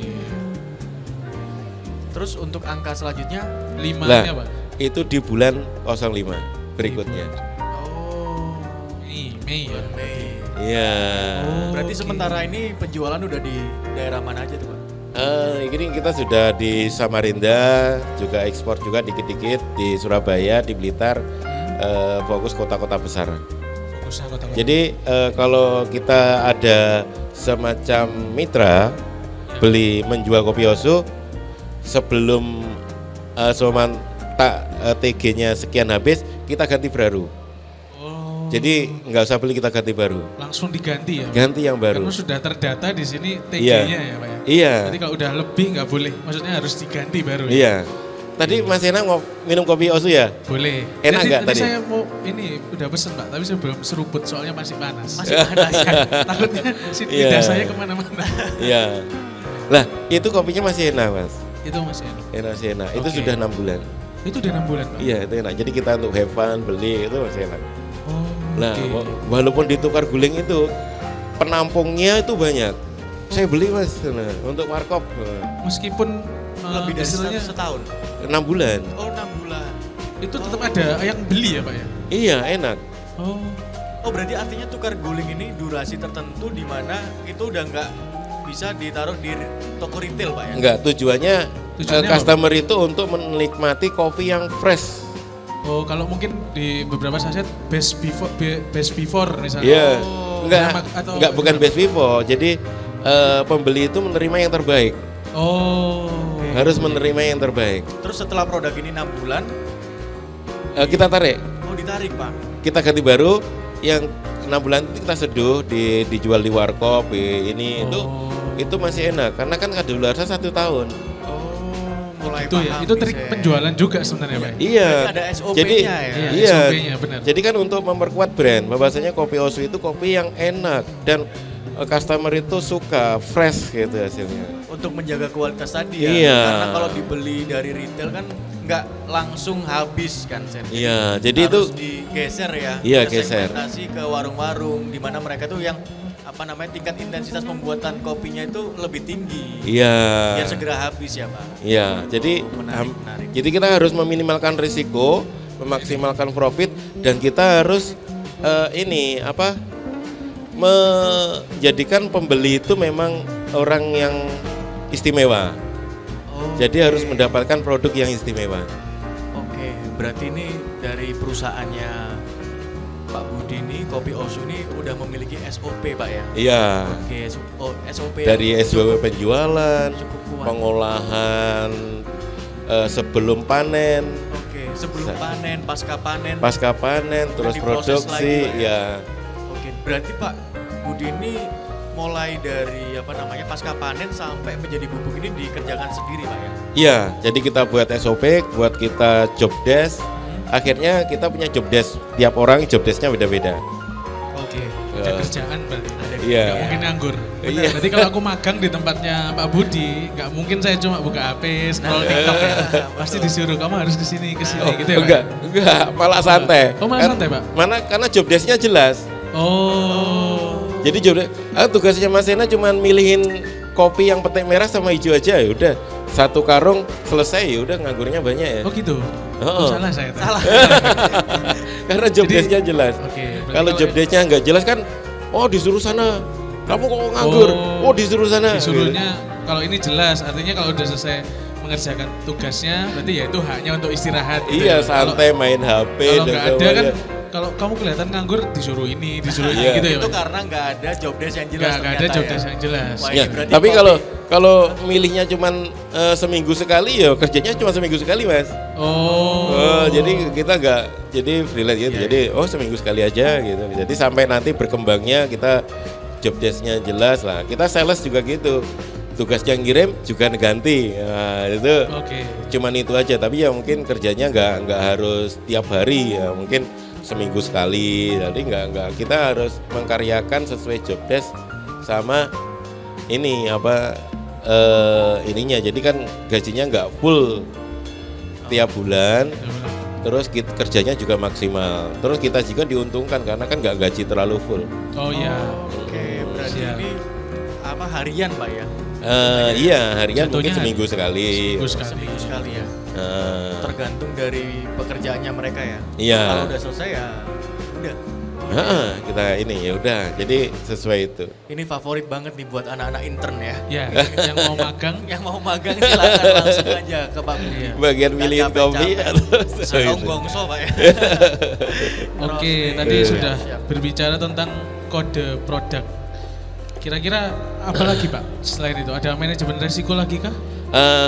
Terus untuk angka selanjutnya? 5-nya Lah, Pak? itu di bulan 05 berikutnya. Oh, Ini Mei ya. Mei. Iya. Oh. Berarti Oke. sementara ini penjualan udah di daerah mana aja tuh, Pak? Ini kita sudah di Samarinda, juga ekspor juga dikit-dikit di Surabaya, di Blitar, fokus kota-kota besar. Fokusnya kota-kota. Jadi kalau kita ada semacam mitra beli menjual kopi Osu sebelum TG-nya sekian habis, kita ganti baru. Oh. Jadi nggak usah beli, kita ganti baru. Langsung diganti ya Pak? Ganti yang baru. Karena sudah terdata di sini Iya. TG-nya ya Pak ya? Iya. Jadi kalau udah lebih nggak boleh, maksudnya harus diganti baru. ya? Iya. Tadi Mas Ena mau minum kopi Osu ya? Boleh. Enak nggak tadi? Saya mau ini udah pesen Pak, tapi saya belum seruput soalnya masih panas. Masih panas ya? Takutnya Iya. lidah saya kemana-mana. Iya. Lah, itu kopinya masih enak, Mas. Itu masih enak. Enak sih enak. Itu Oke. sudah 6 bulan. Itu udah 6 bulan, Pak? Iya, itu enak. Jadi kita untuk have fun, beli itu masih enak. Oh, Nah, oke. walaupun ditukar guling itu penampungnya itu banyak. Saya beli Mas, nah, untuk warkop Meskipun Lebih dari istilahnya setahun. 6 bulan. Oh 6 bulan. itu tetap ada yang beli ya Pak ya? Iya, enak. Oh, Oh berarti artinya tukar guling ini durasi tertentu di mana itu udah nggak bisa ditaruh di toko retail Pak ya? Enggak, tujuannya Tujuannya customer itu untuk menikmati kopi yang fresh. oh kalau mungkin di beberapa saset best before misalnya. Iya. Oh, Enggak, atau enggak bukan gimana? best before. Jadi pembeli itu menerima yang terbaik. Oh, Harus menerima yang terbaik. Terus setelah produk ini 6 bulan, Kita tarik, oh ditarik Pak. kita ganti baru. Yang 6 bulan itu kita seduh, dijual di warkop, ini itu masih enak. Karena kan kadaluarsa 1 tahun. Oh mulai itu ya, paham itu nih trik saya. penjualan juga sebenarnya Pak. Iya. Berarti ada SOP-nya Jadi, ya? Iya, SOP-nya, benar. Jadi kan untuk memperkuat brand, bahwasanya kopi Osu itu kopi yang enak dan customer itu suka fresh gitu hasilnya. Untuk menjaga kualitas tadi ya. Iya. Karena kalau dibeli dari retail kan nggak langsung habis kan Sen. Iya, jadi harus itu digeser ya. Iya, Kita geser. segmentasi ke warung-warung di mana mereka tuh yang apa namanya tingkat intensitas pembuatan kopinya itu lebih tinggi. iya. Biar segera habis ya Pak. Iya, jadi menarik. jadi kita harus meminimalkan risiko, memaksimalkan profit dan kita harus menjadikan pembeli itu memang orang yang istimewa. Jadi harus mendapatkan produk yang istimewa. Oke, berarti ini dari perusahaannya Pak Budi ini, Kopi Osu ini udah memiliki SOP Pak ya? Iya. Oke, SOP Dari SOP penjualan, cukup kuat. pengolahan sebelum panen, Oke, sebelum panen, pasca panen. pasca panen, terus diproses produksi, lagi, Pak, ya. Oke, berarti Pak Budi ini mulai dari apa namanya pasca panen sampai menjadi bubuk ini dikerjakan sendiri Pak ya? Iya, jadi kita buat SOP, buat kita job desk. Akhirnya kita punya job desk. Tiap orang job desknya beda-beda. Oke. Ada kerjaan berarti. Iya. Nggak mungkin nganggur. Iya. Berarti kalau aku magang di tempatnya Pak Budi, nggak mungkin saya cuma buka HP, scroll TikTok ya. Pasti disuruh kamu harus kesini gitu ya Pak. enggak, malah santai. Oh, malah santai, Pak? Karena job desknya jelas. Oh. Jadi tugasnya Mas Sena cuma milihin kopi yang petik merah sama hijau aja, ya udah. Satu karung selesai, ya udah, nganggurnya banyak ya. Oh gitu. Oh. Salah saya. Salah. Karena job Jadi- desknya jelas. Oke, berarti Kalau kalau job desknya nggak jelas kan, oh disuruh sana. Kamu kok nganggur? Oh disuruh sana. Disuruhnya kalau ini jelas, artinya kalau udah selesai mengerjakan tugasnya, berarti ya itu haknya untuk istirahat. gitu Iya, ya. santai main HP Kalau dan nggak ada kan, semuanya. kalau kamu kelihatan nganggur disuruh ini, disuruh ini Iya. gitu ya. Itu Pak? karena nggak ada job desk yang jelas. Nggak ada ternyata job ya. desk yang jelas. Wah, Ya, ini berarti tapi kopi- kalau milihnya cuman seminggu sekali, ya kerjanya cuma seminggu sekali Mas. Oh. Jadi kita nggak jadi freelance gitu. Iya, Jadi seminggu sekali aja gitu. Jadi sampai nanti berkembangnya kita job desk-nya jelas lah. Kita sales juga gitu. Tugas yang ngirim juga ganti. Nah, itu Oke. cuman itu aja. Tapi ya mungkin kerjanya nggak harus tiap hari ya. Mungkin seminggu sekali. Jadi nggak kita harus mengkaryakan sesuai job desk sama ini ininya. Jadi kan gajinya nggak full tiap bulan. Terus kerjanya juga maksimal. Terus kita juga diuntungkan karena kan nggak gaji terlalu full. Oh iya. Oke, berarti Siap. ini harian Pak ya? Iya, harian mungkin Jatuhnya seminggu sekali. Seminggu sekali. Seminggu sekali ya. Nah, Tergantung dari pekerjaannya mereka ya. Iya. Kalau udah selesai ya udah. kita ini ya udah. Jadi sesuai itu. Ini favorit banget nih buat anak-anak intern ya. Ya, yang mau magang. Yang mau magang silakan langsung aja ke Pak Budi. Iya. Bagian Nggak milihin kopi capek-capek. atau Atau itu. gongso Pak ya. Oke, Oke. tadi Iya. sudah Siap. berbicara tentang kode produk. Kira-kira apa lagi Pak? Selain itu ada manajemen resiko lagi kah?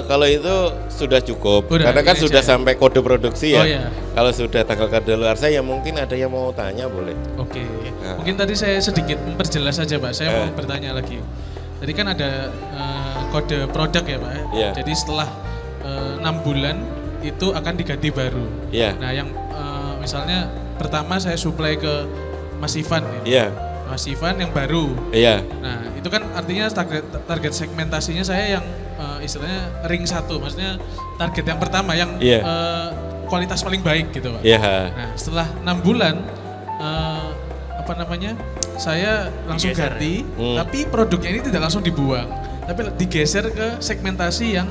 Kalau itu sudah cukup, Udah, karena kan ini sudah aja. sampai kode produksi ya. Oh, iya. Kalau sudah tanggal kadaluarsa ya mungkin ada yang mau tanya boleh. Oke. Nah. Mungkin tadi saya sedikit memperjelas saja Pak. Saya mau Eh. bertanya lagi. Tadi kan ada kode produk ya Pak. Iya. Jadi setelah 6 bulan itu akan diganti baru. Iya. Nah yang misalnya pertama saya supply ke Mas Ivan. Ya. Iya, Mas Ivan yang baru. iya, Nah, itu kan artinya target segmentasinya saya yang istilahnya ring 1, maksudnya target yang pertama yang Iya. kualitas paling baik gitu Pak. Iya. Nah setelah 6 bulan saya langsung Digeser, ganti, tapi produknya ini tidak langsung dibuang, tapi digeser ke segmentasi yang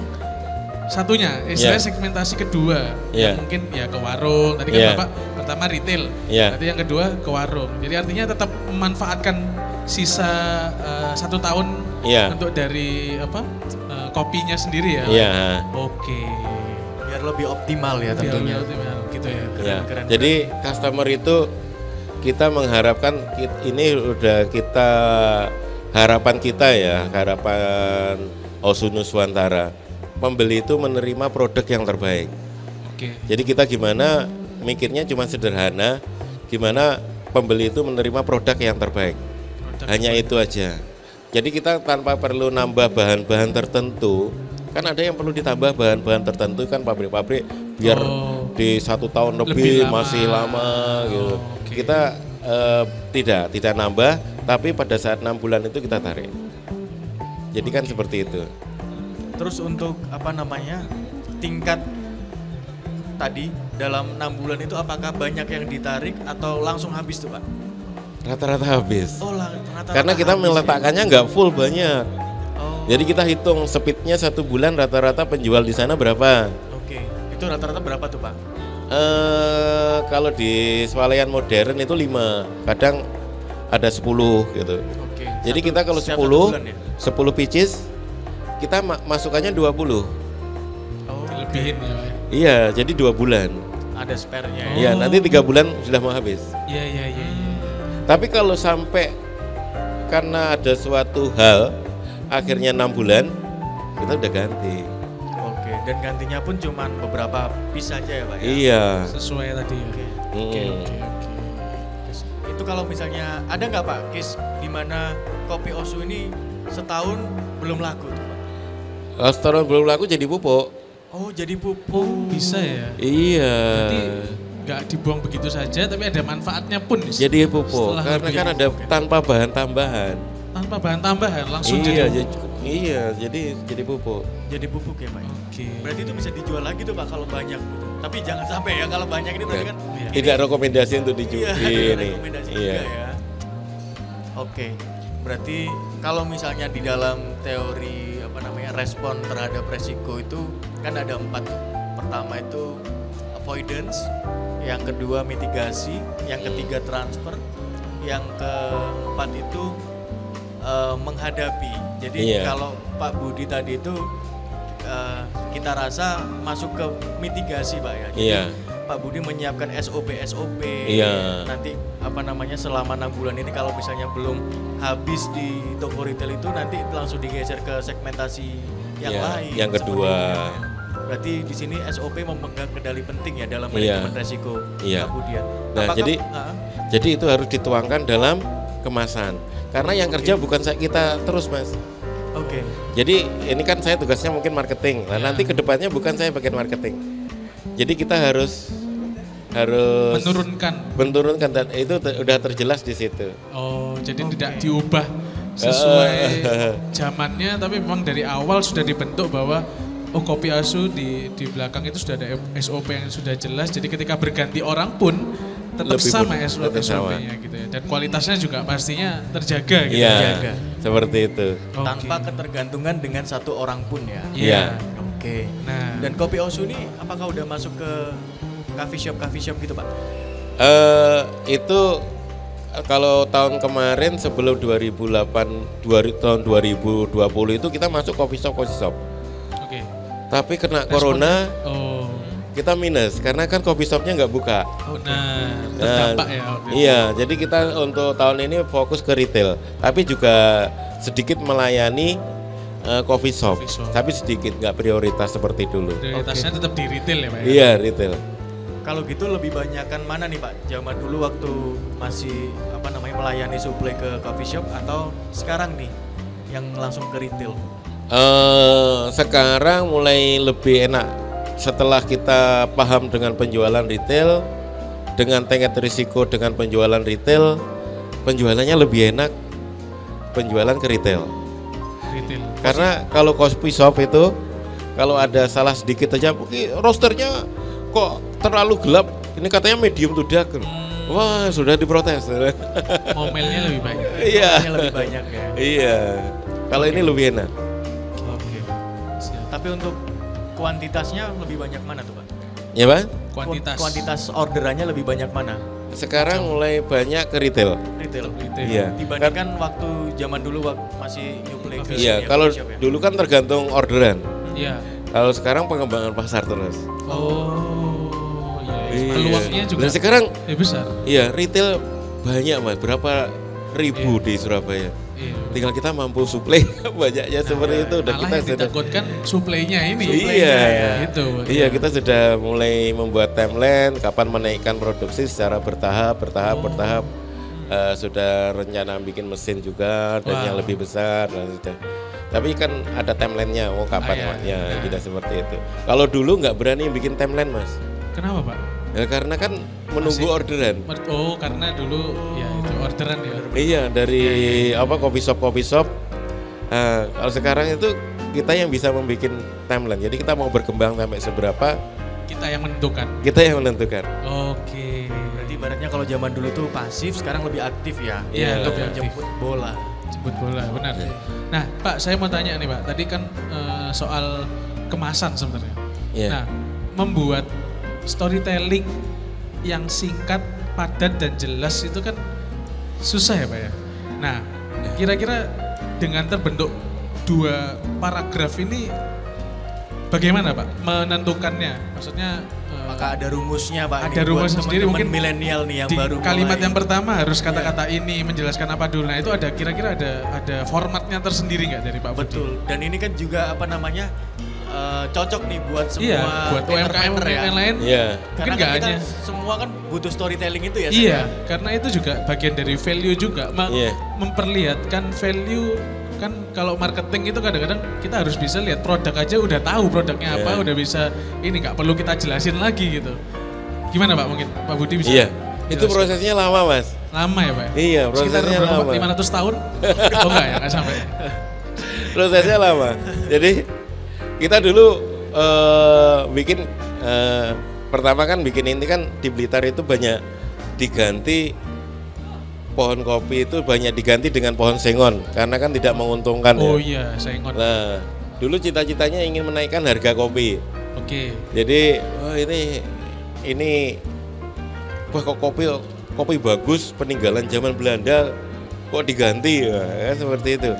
satunya, istilahnya segmentasi kedua, yang mungkin ya ke warung. Tadi kan Bapak pertama retail, nanti yang kedua ke warung. Jadi artinya tetap memanfaatkan sisa 1 tahun untuk dari kopinya sendiri ya. Iya. Oke. Biar lebih optimal ya tentunya. Biar lebih optimal gitu ya. Keren. Jadi customer itu kita mengharapkan ini udah kita harapan kita ya, harapan Osu Nuswantara. Pembeli itu menerima produk yang terbaik. Oke. Jadi kita gimana mikirnya cuma sederhana, gimana pembeli itu menerima produk yang terbaik. Hanya itu aja. Jadi kita tanpa perlu nambah bahan-bahan tertentu. Kan ada yang perlu ditambah bahan-bahan tertentu kan pabrik-pabrik biar di 1 tahun lebih masih lama gitu. Okay. Kita tidak nambah, tapi pada saat 6 bulan itu kita tarik. Jadi kan seperti itu. Terus untuk tingkat tadi dalam 6 bulan itu apakah banyak yang ditarik atau langsung habis tuh Pak? Rata-rata habis. Rata-rata karena kita habis meletakkannya nggak full banyak. Jadi kita hitung speednya 1 bulan rata-rata penjual di sana berapa. Oke, itu rata-rata berapa tuh Pak? Kalau di swalayan modern itu 5, kadang ada 10 gitu. Oke. Jadi kita kalau 10 pieces kita masukannya 20. Lebihin ya Pak. Iya, jadi 2 bulan. Ada spare-nya. Iya, nanti 3 bulan sudah mau habis. Iya. Tapi kalau sampai karena ada suatu hal akhirnya 6 bulan kita udah ganti. Oke, dan gantinya pun cuman beberapa piece aja ya Pak ya? Iya. Sesuai tadi ya. Oke. Itu kalau misalnya ada nggak Pak case di mana kopi Osu ini setahun belum laku tuh Pak? Setahun belum laku jadi pupuk. Oh jadi pupuk. Bisa ya? Iya. Jadi nggak dibuang begitu saja, tapi ada manfaatnya pun. Jadi pupuk, karena kan ada tanpa bahan tambahan. Tanpa bahan tambahan langsung jadi jadi pupuk. Jadi pupuk ya Pak. Oke. Berarti itu bisa dijual lagi tuh Pak kalau banyak gitu. Tapi jangan sampai ya kalau banyak ini tadi kan. Tidak rekomendasi untuk dijual ini. Rekomendasi juga ya. Oke. Berarti kalau misalnya di dalam teori respon terhadap resiko itu kan ada 4 tuh. Pertama itu avoidance, yang kedua mitigasi, yang ketiga transfer, yang keempat itu menghadapi. Jadi kalau Pak Budi tadi itu kita rasa masuk ke mitigasi Pak ya. Jadi Pak Budi menyiapkan SOP. Nanti selama 6 bulan ini kalau misalnya belum habis di toko retail itu nanti langsung digeser ke segmentasi yang lain. Yang kedua. Berarti di sini SOP memegang kendali penting ya dalam manajemen resiko Pak Budi. Nah, jadi itu harus dituangkan dalam kemasan. Karena yang kerja bukan kita terus Mas. Oke. Jadi ini kan saya tugasnya mungkin marketing. Nah, nanti kedepannya bukan saya bagian marketing. Jadi kita harus menurunkan dan itu udah terjelas di situ. Oh, jadi tidak diubah sesuai zamannya, tapi memang dari awal sudah dibentuk bahwa kopi Osu di belakang itu sudah ada SOP yang sudah jelas. Jadi ketika berganti orang pun tetap sama SOP-nya gitu ya. Dan kualitasnya juga pastinya terjaga gitu. Iya, seperti itu. Tanpa ketergantungan dengan satu orang pun ya. Iya. Oke. Nah, dan kopi Osu ini apakah udah masuk ke coffee shop gitu Pak? Itu kalau tahun kemarin sebelum tahun 2020 itu kita masuk coffee shop. Oke. Tapi kena corona, kita minus karena kan coffee shopnya nggak buka. Terdampak ya. Iya, jadi kita untuk tahun ini fokus ke retail, tapi juga sedikit melayani coffee shop, tapi sedikit, nggak prioritas seperti dulu. Prioritasnya tetap di retail ya Pak? Iya, retail. Kalau gitu lebih banyakkan mana nih Pak? Zaman dulu waktu masih melayani suplai ke coffee shop atau sekarang nih yang langsung ke retail? Sekarang mulai lebih enak setelah kita paham dengan penjualan retail, dengan tingkat risiko dengan penjualan retail, penjualannya lebih enak penjualan ke retail. Karena kalau coffee shop itu kalau ada salah sedikit aja, roasternya kok terlalu gelap, ini katanya medium to dark. Wah, sudah diprotes. Momelnya lebih banyak. Iya. Warnanya lebih banyak ya. Iya. Kalau ini lebih enak. Oke. Siap. Tapi untuk kuantitasnya lebih banyak mana tuh Pak? Ya, Pak? Kuantitas orderannya lebih banyak mana? Sekarang mulai banyak ke retail. Retail. Iya. Dibandingkan waktu zaman dulu waktu masih New Play Vision Iya, ya, kalau coffee shop ya? dulu kan tergantung orderan. Iya. Kalau sekarang pengembangan pasar terus. Oh, iya. Iya. Peluangnya juga Dan sekarang besar. iya, retail banyak, Mas. Berapa ribu di Surabaya. Iya. Tinggal kita mampu suplai banyaknya seperti itu. Dan Malah kita yang sudah ditakutkan suplainya ini. Iya, Itu. iya kita sudah mulai membuat timeline kapan menaikkan produksi secara bertahap. Sudah rencana bikin mesin juga dan Wow. yang lebih besar dan sudah. Tapi kan ada timelinenya, kapan iya. waktunya, tidak seperti itu. Kalau dulu nggak berani bikin timeline, Mas. Kenapa, Pak? Ya, karena kan menunggu Masih- orderan. Oh, karena dulu ya itu orderan ya. Iya, dari coffee shop. Nah, kalau sekarang itu kita yang bisa membuat timeline. Jadi kita mau berkembang sampai seberapa, Kita yang menentukan. kita yang menentukan. Oke. Berarti ibaratnya kalau zaman dulu tuh pasif, sekarang lebih aktif ya. Iya, Untuk lebih aktif. menjemput bola. Jemput bola, benar. Nah, Pak, saya mau tanya nih, Pak. Tadi kan soal kemasan sebenarnya. Iya. Nah, membuat storytelling yang singkat, padat dan jelas itu kan susah ya, Pak ya. Nah, kira-kira dengan terbentuk 2 paragraf ini bagaimana, Pak, menentukannya? Maksudnya Maka ada rumusnya Pak. ada Ini buat rumus sendiri teman-teman mungkin milenial nih yang di baru kalimat mulai. yang pertama harus kata-kata ini menjelaskan apa dulu. Nah, itu ada kira-kira ada formatnya tersendiri nggak dari Pak Budi? Betul. Dan ini kan juga apa namanya cocok nih buat semua Iya, buat UMKM entrepreneur ya. yang lain. Iya. Mungkin Karena nggak kan kita hanya. semua kan butuh storytelling itu ya. Iya, Sen, ya? karena itu juga bagian dari value juga. Iya. Memperlihatkan value kan kalau marketing itu kadang-kadang kita harus bisa lihat produk aja udah tahu produknya apa, Iya. udah bisa ini nggak perlu kita jelasin lagi gitu. Gimana Pak, mungkin Pak Budi bisa? Iya. Itu jelaskan? prosesnya lama, Mas. Lama ya Pak? Iya, Sekitar prosesnya berapa, lama. 500 tahun? Oh enggak ya, enggak sampai. Prosesnya lama. Jadi kita dulu bikin pertama kan bikin ini kan di Blitar itu banyak diganti pohon kopi itu banyak diganti dengan pohon sengon karena kan tidak menguntungkan Oh ya. iya, saya ingat. Nah, dulu cita-citanya ingin menaikkan harga kopi. Oke. Jadi, wah ini wah kok kopi bagus peninggalan zaman Belanda kok diganti ya, seperti itu.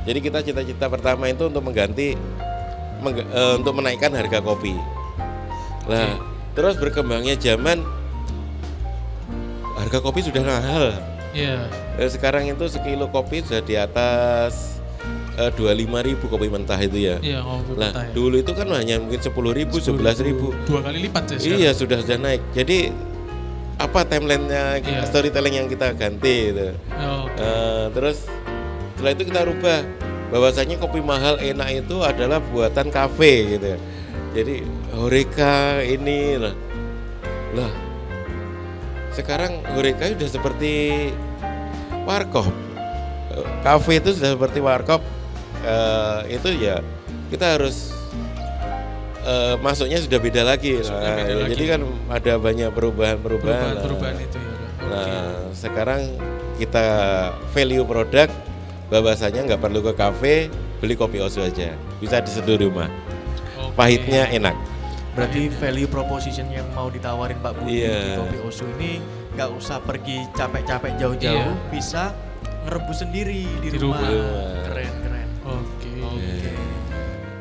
Jadi kita cita-cita pertama itu untuk mengganti untuk menaikkan harga kopi. Nah, terus berkembangnya zaman harga kopi sudah mahal. Iya. Sekarang itu sekilo kopi sudah di atas 25.000 kopi mentah itu ya. Iya, ngopi Lah, mentah ya. dulu itu kan hanya mungkin 10.000, 11.000. 2 kali lipat ya sekarang. Iya, sudah naik. Jadi apa timelinenya Iya. storytelling yang kita ganti gitu. Oke. Terus setelah itu kita rubah bahwasanya kopi mahal enak itu adalah buatan kafe gitu. Jadi Horeca ini lah. Sekarang Horeca sudah seperti warkop. Kafe itu sudah seperti warkop. Itu ya kita harus masuknya sudah beda lagi. Masuknya beda lagi. Jadi kan ada banyak perubahan-perubahan. Perubahan itu ya Pak. Oke. Nah, sekarang kita value produk bahwasanya nggak perlu ke kafe, beli kopi Osu aja. Bisa diseduh rumah. Oke. Pahitnya enak. Berarti value proposition yang mau ditawarin Pak Budi Iya. di Kopi Osu ini nggak usah pergi capek-capek jauh-jauh, Iya. bisa ngerebus sendiri di Di rumah. rumah. Keren. Oke. Oke.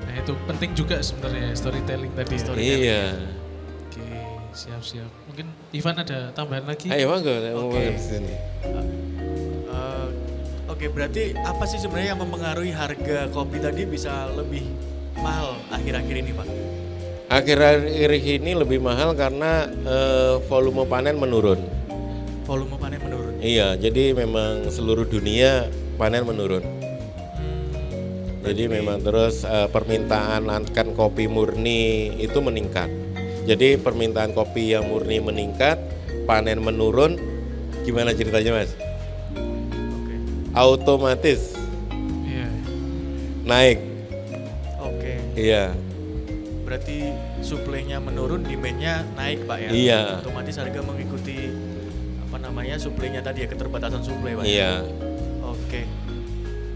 Nah itu penting juga sebenarnya storytelling tadi. ya. Iya. Oke, siap-siap. Mungkin Ivan ada tambahan lagi? Ayo monggo, mau Oke. di sini. Oke, berarti apa sih sebenarnya yang mempengaruhi harga kopi tadi bisa lebih mahal akhir-akhir ini Pak? Akhir-akhir ini lebih mahal karena volume panen menurun. Volume panen menurun. Iya, jadi memang seluruh dunia panen menurun. Jadi memang terus permintaan akan kopi murni itu meningkat. Jadi permintaan kopi yang murni meningkat, panen menurun. Gimana ceritanya, Mas? Oke. Iya. Naik. Oke. Iya. berarti suplainya menurun, demand-nya naik Pak ya? Iya. Otomatis harga mengikuti suplainya tadi ya, keterbatasan suplai Pak. Iya. Oke.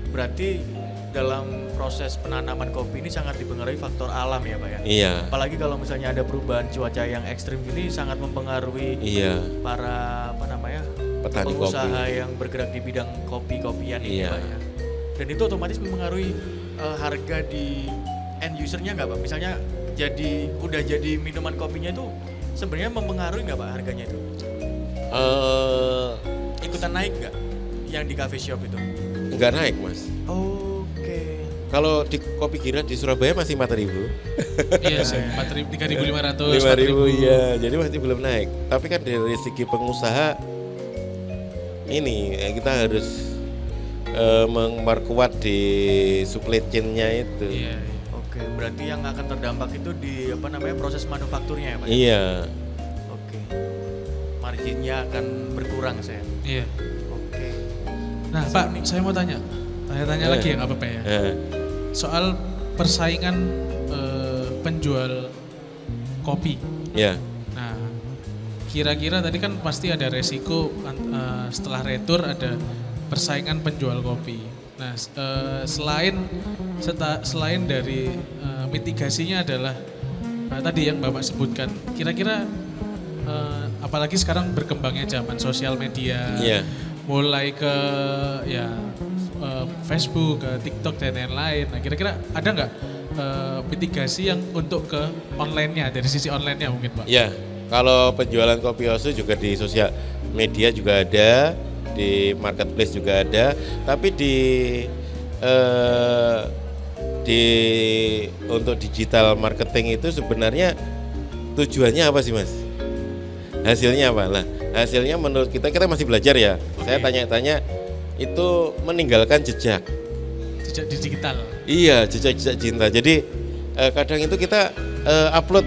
Berarti dalam proses penanaman kopi ini sangat dipengaruhi faktor alam ya Pak ya? Iya. Apalagi kalau misalnya ada perubahan cuaca yang ekstrim ini sangat mempengaruhi Iya. para Petani pengusaha kopi. yang bergerak di bidang kopi-kopian ini Iya. Pak ya. Dan itu otomatis mempengaruhi harga di end usernya nggak Pak? Misalnya udah jadi minuman kopinya itu sebenarnya mempengaruhi nggak Pak harganya itu? Ikutan naik nggak yang di cafe shop itu? Nggak naik mas. Oke. Kalau di Kopi Kira di Surabaya masih 4.000. Iya sih, 3.500, 5.000 iya, jadi masih belum naik. Tapi kan dari segi pengusaha ini kita harus memperkuat di supply chain-nya itu. Iya. Oke, berarti yang akan terdampak itu di proses manufakturnya ya Pak? Iya. Oke. Marginnya akan berkurang saya. Iya. Oke. Nah Pak, saya mau tanya lagi ya nggak apa-apa ya. Soal persaingan penjual kopi. Ya. Nah, kira-kira tadi kan pasti ada resiko setelah retur ada persaingan penjual kopi. Nah, selain dari mitigasinya adalah tadi yang Bapak sebutkan. Kira-kira apalagi sekarang berkembangnya zaman sosial media, mulai ke Facebook, ke TikTok dan lain-lain. Nah, kira-kira ada nggak mitigasi yang untuk ke online-nya, dari sisi online-nya mungkin Pak? Ya, kalau penjualan Kopi Osu juga di sosial media juga ada, di marketplace juga ada, tapi untuk digital marketing itu sebenarnya tujuannya apa sih Mas? Hasilnya apa? Lah, hasilnya menurut kita masih belajar ya. Saya tanya-tanya itu meninggalkan jejak digital. Iya, jejak cinta. Jadi kadang itu kita upload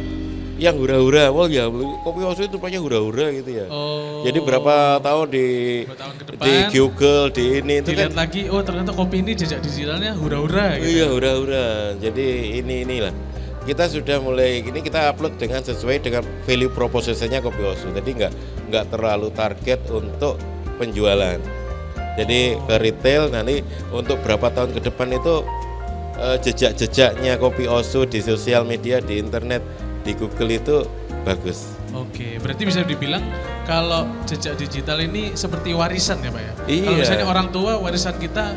yang hura-hura. Wah ya, Kopi Osu itu rupanya hura-hura gitu ya. Oh. Jadi berapa tahun di Google, di ini itu dilihat kan lagi, oh ternyata kopi ini jejak digitalnya hura-hura gitu. Iya, hura-hura. Jadi inilah. Kita sudah mulai gini, kita upload dengan sesuai dengan value proposition-nya Kopi Osu. Jadi nggak terlalu target untuk penjualan. Jadi ke retail nanti untuk berapa tahun ke depan itu jejak-jejaknya Kopi Osu di sosial media, di internet, di Google itu bagus. Oke, berarti bisa dibilang kalau jejak digital ini seperti warisan ya Pak ya? Iya. Kalau misalnya orang tua warisan kita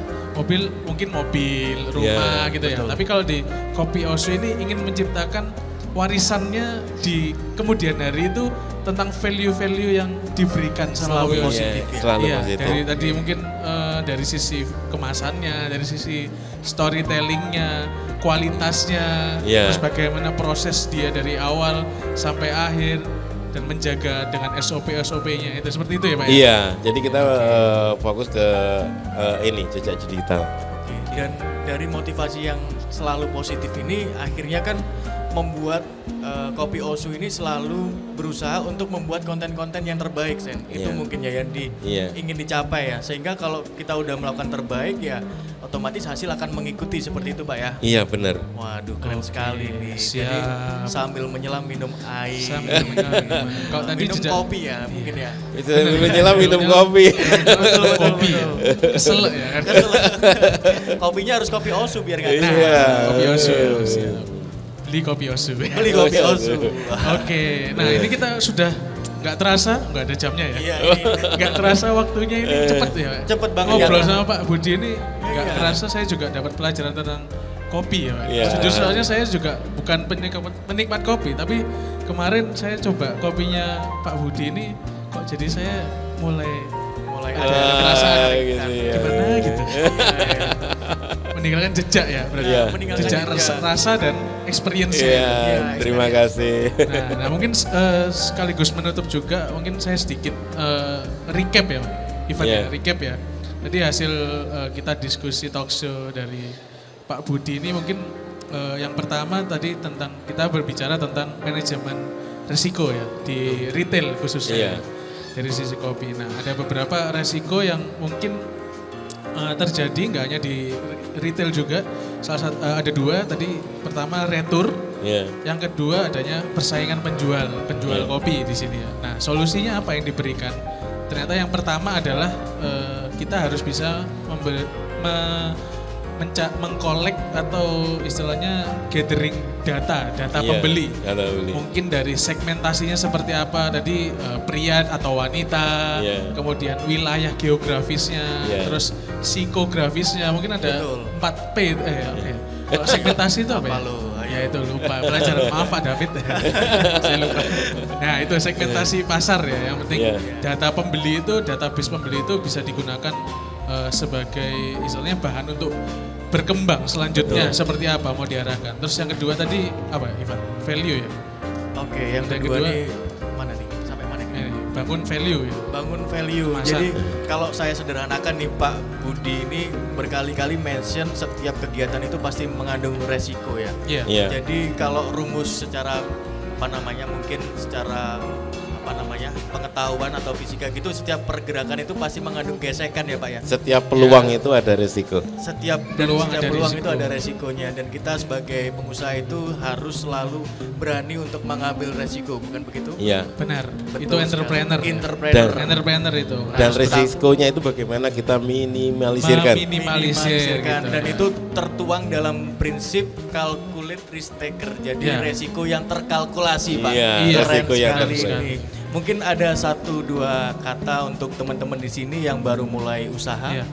mungkin mobil, rumah gitu ya. Tapi kalau di Kopi Osu ini ingin menciptakan warisannya di kemudian hari itu tentang value-value yang diberikan sama Kopi Osu. Selalu Iya, positif. dari tadi mungkin dari sisi kemasannya, dari sisi storytellingnya, kualitasnya, terus bagaimana proses dia dari awal sampai akhir dan menjaga dengan SOP-nya itu seperti itu ya Pak? Iya, jadi kita fokus ke ini jejak digital. Oke. Dan dari motivasi yang selalu positif ini akhirnya kan membuat Kopi Osu ini selalu berusaha untuk membuat konten-konten yang terbaik, Sen. Itu mungkin ya yang ingin dicapai ya. Sehingga kalau kita udah melakukan terbaik ya otomatis hasil akan mengikuti seperti itu Pak ya. Iya benar. Waduh keren sekali nih. Siap. Jadi sambil menyelam minum air. Sambil menyelam. Kalau tadi minum kopi ya mungkin ya. Itu menyelam minum kopi. Kopi ya. Kesel ya kan. Kopinya harus Kopi Osu biar nggak Kopi Osu. Siap. Beli Kopi Osu. Beli Kopi Osu. Oke, nah ini kita sudah nggak terasa, nggak ada jamnya ya. Iya, nggak terasa waktunya ini cepet ya. Cepet banget. Ngobrol sama Pak Budi ini nggak terasa, saya juga dapat pelajaran tentang kopi ya Pak. Jujur soalnya saya juga bukan penikmat kopi, tapi kemarin saya coba kopinya Pak Budi ini kok jadi saya mulai ada perasaan gimana gitu. Meninggalkan jejak ya berarti. Jejak rasa dan experience. Terima kasih. Nah mungkin sekaligus menutup juga mungkin saya sedikit recap ya Pak. Recap ya. Jadi hasil kita diskusi talk show dari Pak Budi ini mungkin yang pertama tadi tentang kita berbicara tentang manajemen risiko ya di retail khususnya. Dari sisi kopi. Nah, ada beberapa resiko yang mungkin terjadi nggak hanya di retail juga. Salah satu ada dua tadi. Pertama retur Iya. Yang kedua adanya persaingan penjual kopi di sini ya. Nah, solusinya apa yang diberikan? Ternyata yang pertama adalah kita harus bisa mengkolek atau istilahnya gathering data pembeli. Data pembeli. Mungkin dari segmentasinya seperti apa, tadi pria atau wanita, kemudian wilayah geografisnya, terus psikografisnya, mungkin ada Betul. 4P. Kalau segmentasi itu apa ya? Ya itu lupa, pelajaran maaf Pak David. Saya lupa. Nah itu segmentasi pasar ya, yang penting data pembeli itu, database pembeli itu bisa digunakan sebagai istilahnya bahan untuk berkembang selanjutnya seperti apa mau diarahkan. Terus yang kedua tadi apa Ivan? Value ya? Oke, yang kedua nih mana nih? Sampai mana nih? Ini, bangun value ya? Bangun value. Masa? Jadi kalau saya sederhanakan nih Pak Budi ini berkali-kali mention setiap kegiatan itu pasti mengandung resiko ya. Iya. Iya. Jadi kalau rumus secara mungkin secara pengetahuan atau fisika gitu, setiap pergerakan itu pasti mengandung gesekan ya Pak ya. Setiap peluang itu ada resiko. Setiap Peluang peluang ada itu risiko. ada resikonya, dan kita sebagai pengusaha itu harus selalu berani untuk mengambil resiko, bukan begitu? Iya. Benar. Betul Itu entrepreneur. sekali. Entrepreneur. Entrepreneur itu. Dan Harus resikonya itu bagaimana kita minimalisirkan. Minimalisir gitu. Dan itu tertuang dalam prinsip calculate risk taker. Jadi Ya. resiko yang terkalkulasi Pak. Iya, Iya, Keren resiko yang sekali terkalkulasi. ini. Mungkin ada 1-2 kata untuk teman-teman di sini yang baru mulai usaha. Iya.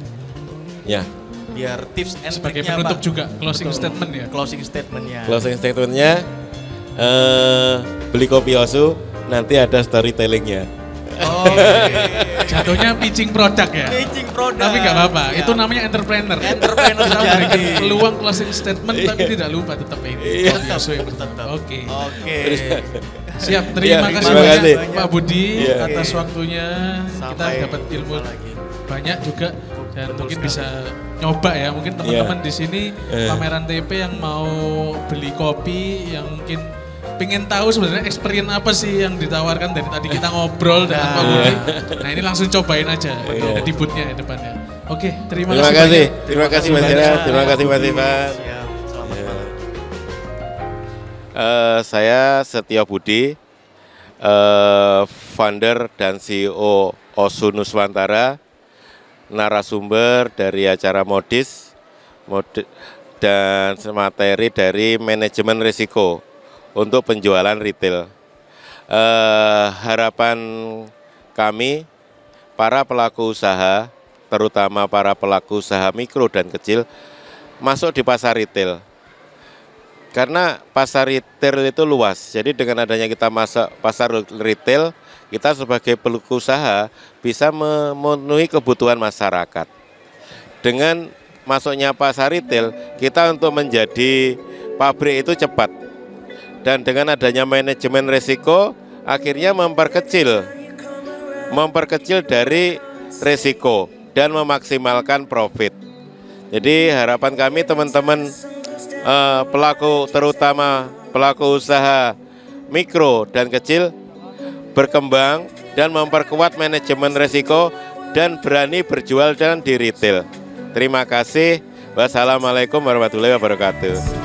Ya. Biar tips and Sebagai triknya penutup Pak. juga, closing Betul. statement ya. Closing statementnya. Closing statementnya, beli kopi Osu nanti ada storytellingnya. Oh, Jatuhnya pitching produk ya. pitching produk. Tapi nggak apa-apa, Siap. itu namanya entrepreneur. Entrepreneur Kita sejati. berikan peluang closing statement tapi tidak lupa tetap ini. Iya. Kopi Osu yang pertama. Tetap. Oke. Oke. Siap, terima Iya, kasih terima banyak kasih. Pak Budi Iya. atas waktunya. Kita Sampai dapat ilmu jumpa lagi. banyak juga dan Betul mungkin sekali. bisa nyoba ya. Mungkin teman-teman di sini pameran TP yang mau beli kopi, yang mungkin pengen tahu sebenarnya experience apa sih yang ditawarkan dari tadi kita ngobrol dengan Pak Budi. Nah ini langsung cobain aja di booth-nya depannya. Oke, terima Terima kasih kasih. banyak. Terima kasih Mas Ira. Terima kasih Mas Ivan. Siap. Selamat Ya. malam. Saya Setio Budi, founder dan CEO Osu Nuswantara, narasumber dari acara Modis dan materi dari manajemen risiko untuk penjualan retail. Harapan kami, para pelaku usaha, terutama para pelaku usaha mikro dan kecil, masuk di pasar retail. Karena pasar retail itu luas, jadi dengan adanya kita masuk pasar retail, kita sebagai pelaku usaha bisa memenuhi kebutuhan masyarakat. Dengan masuknya pasar retail, kita untuk menjadi pabrik itu cepat. Dan dengan adanya manajemen risiko, akhirnya memperkecil dari risiko dan memaksimalkan profit. Jadi harapan kami teman-teman pelaku, terutama pelaku usaha mikro dan kecil, berkembang dan memperkuat manajemen risiko dan berani berjual dan di retail. Terima kasih. Wassalamualaikum warahmatullahi wabarakatuh.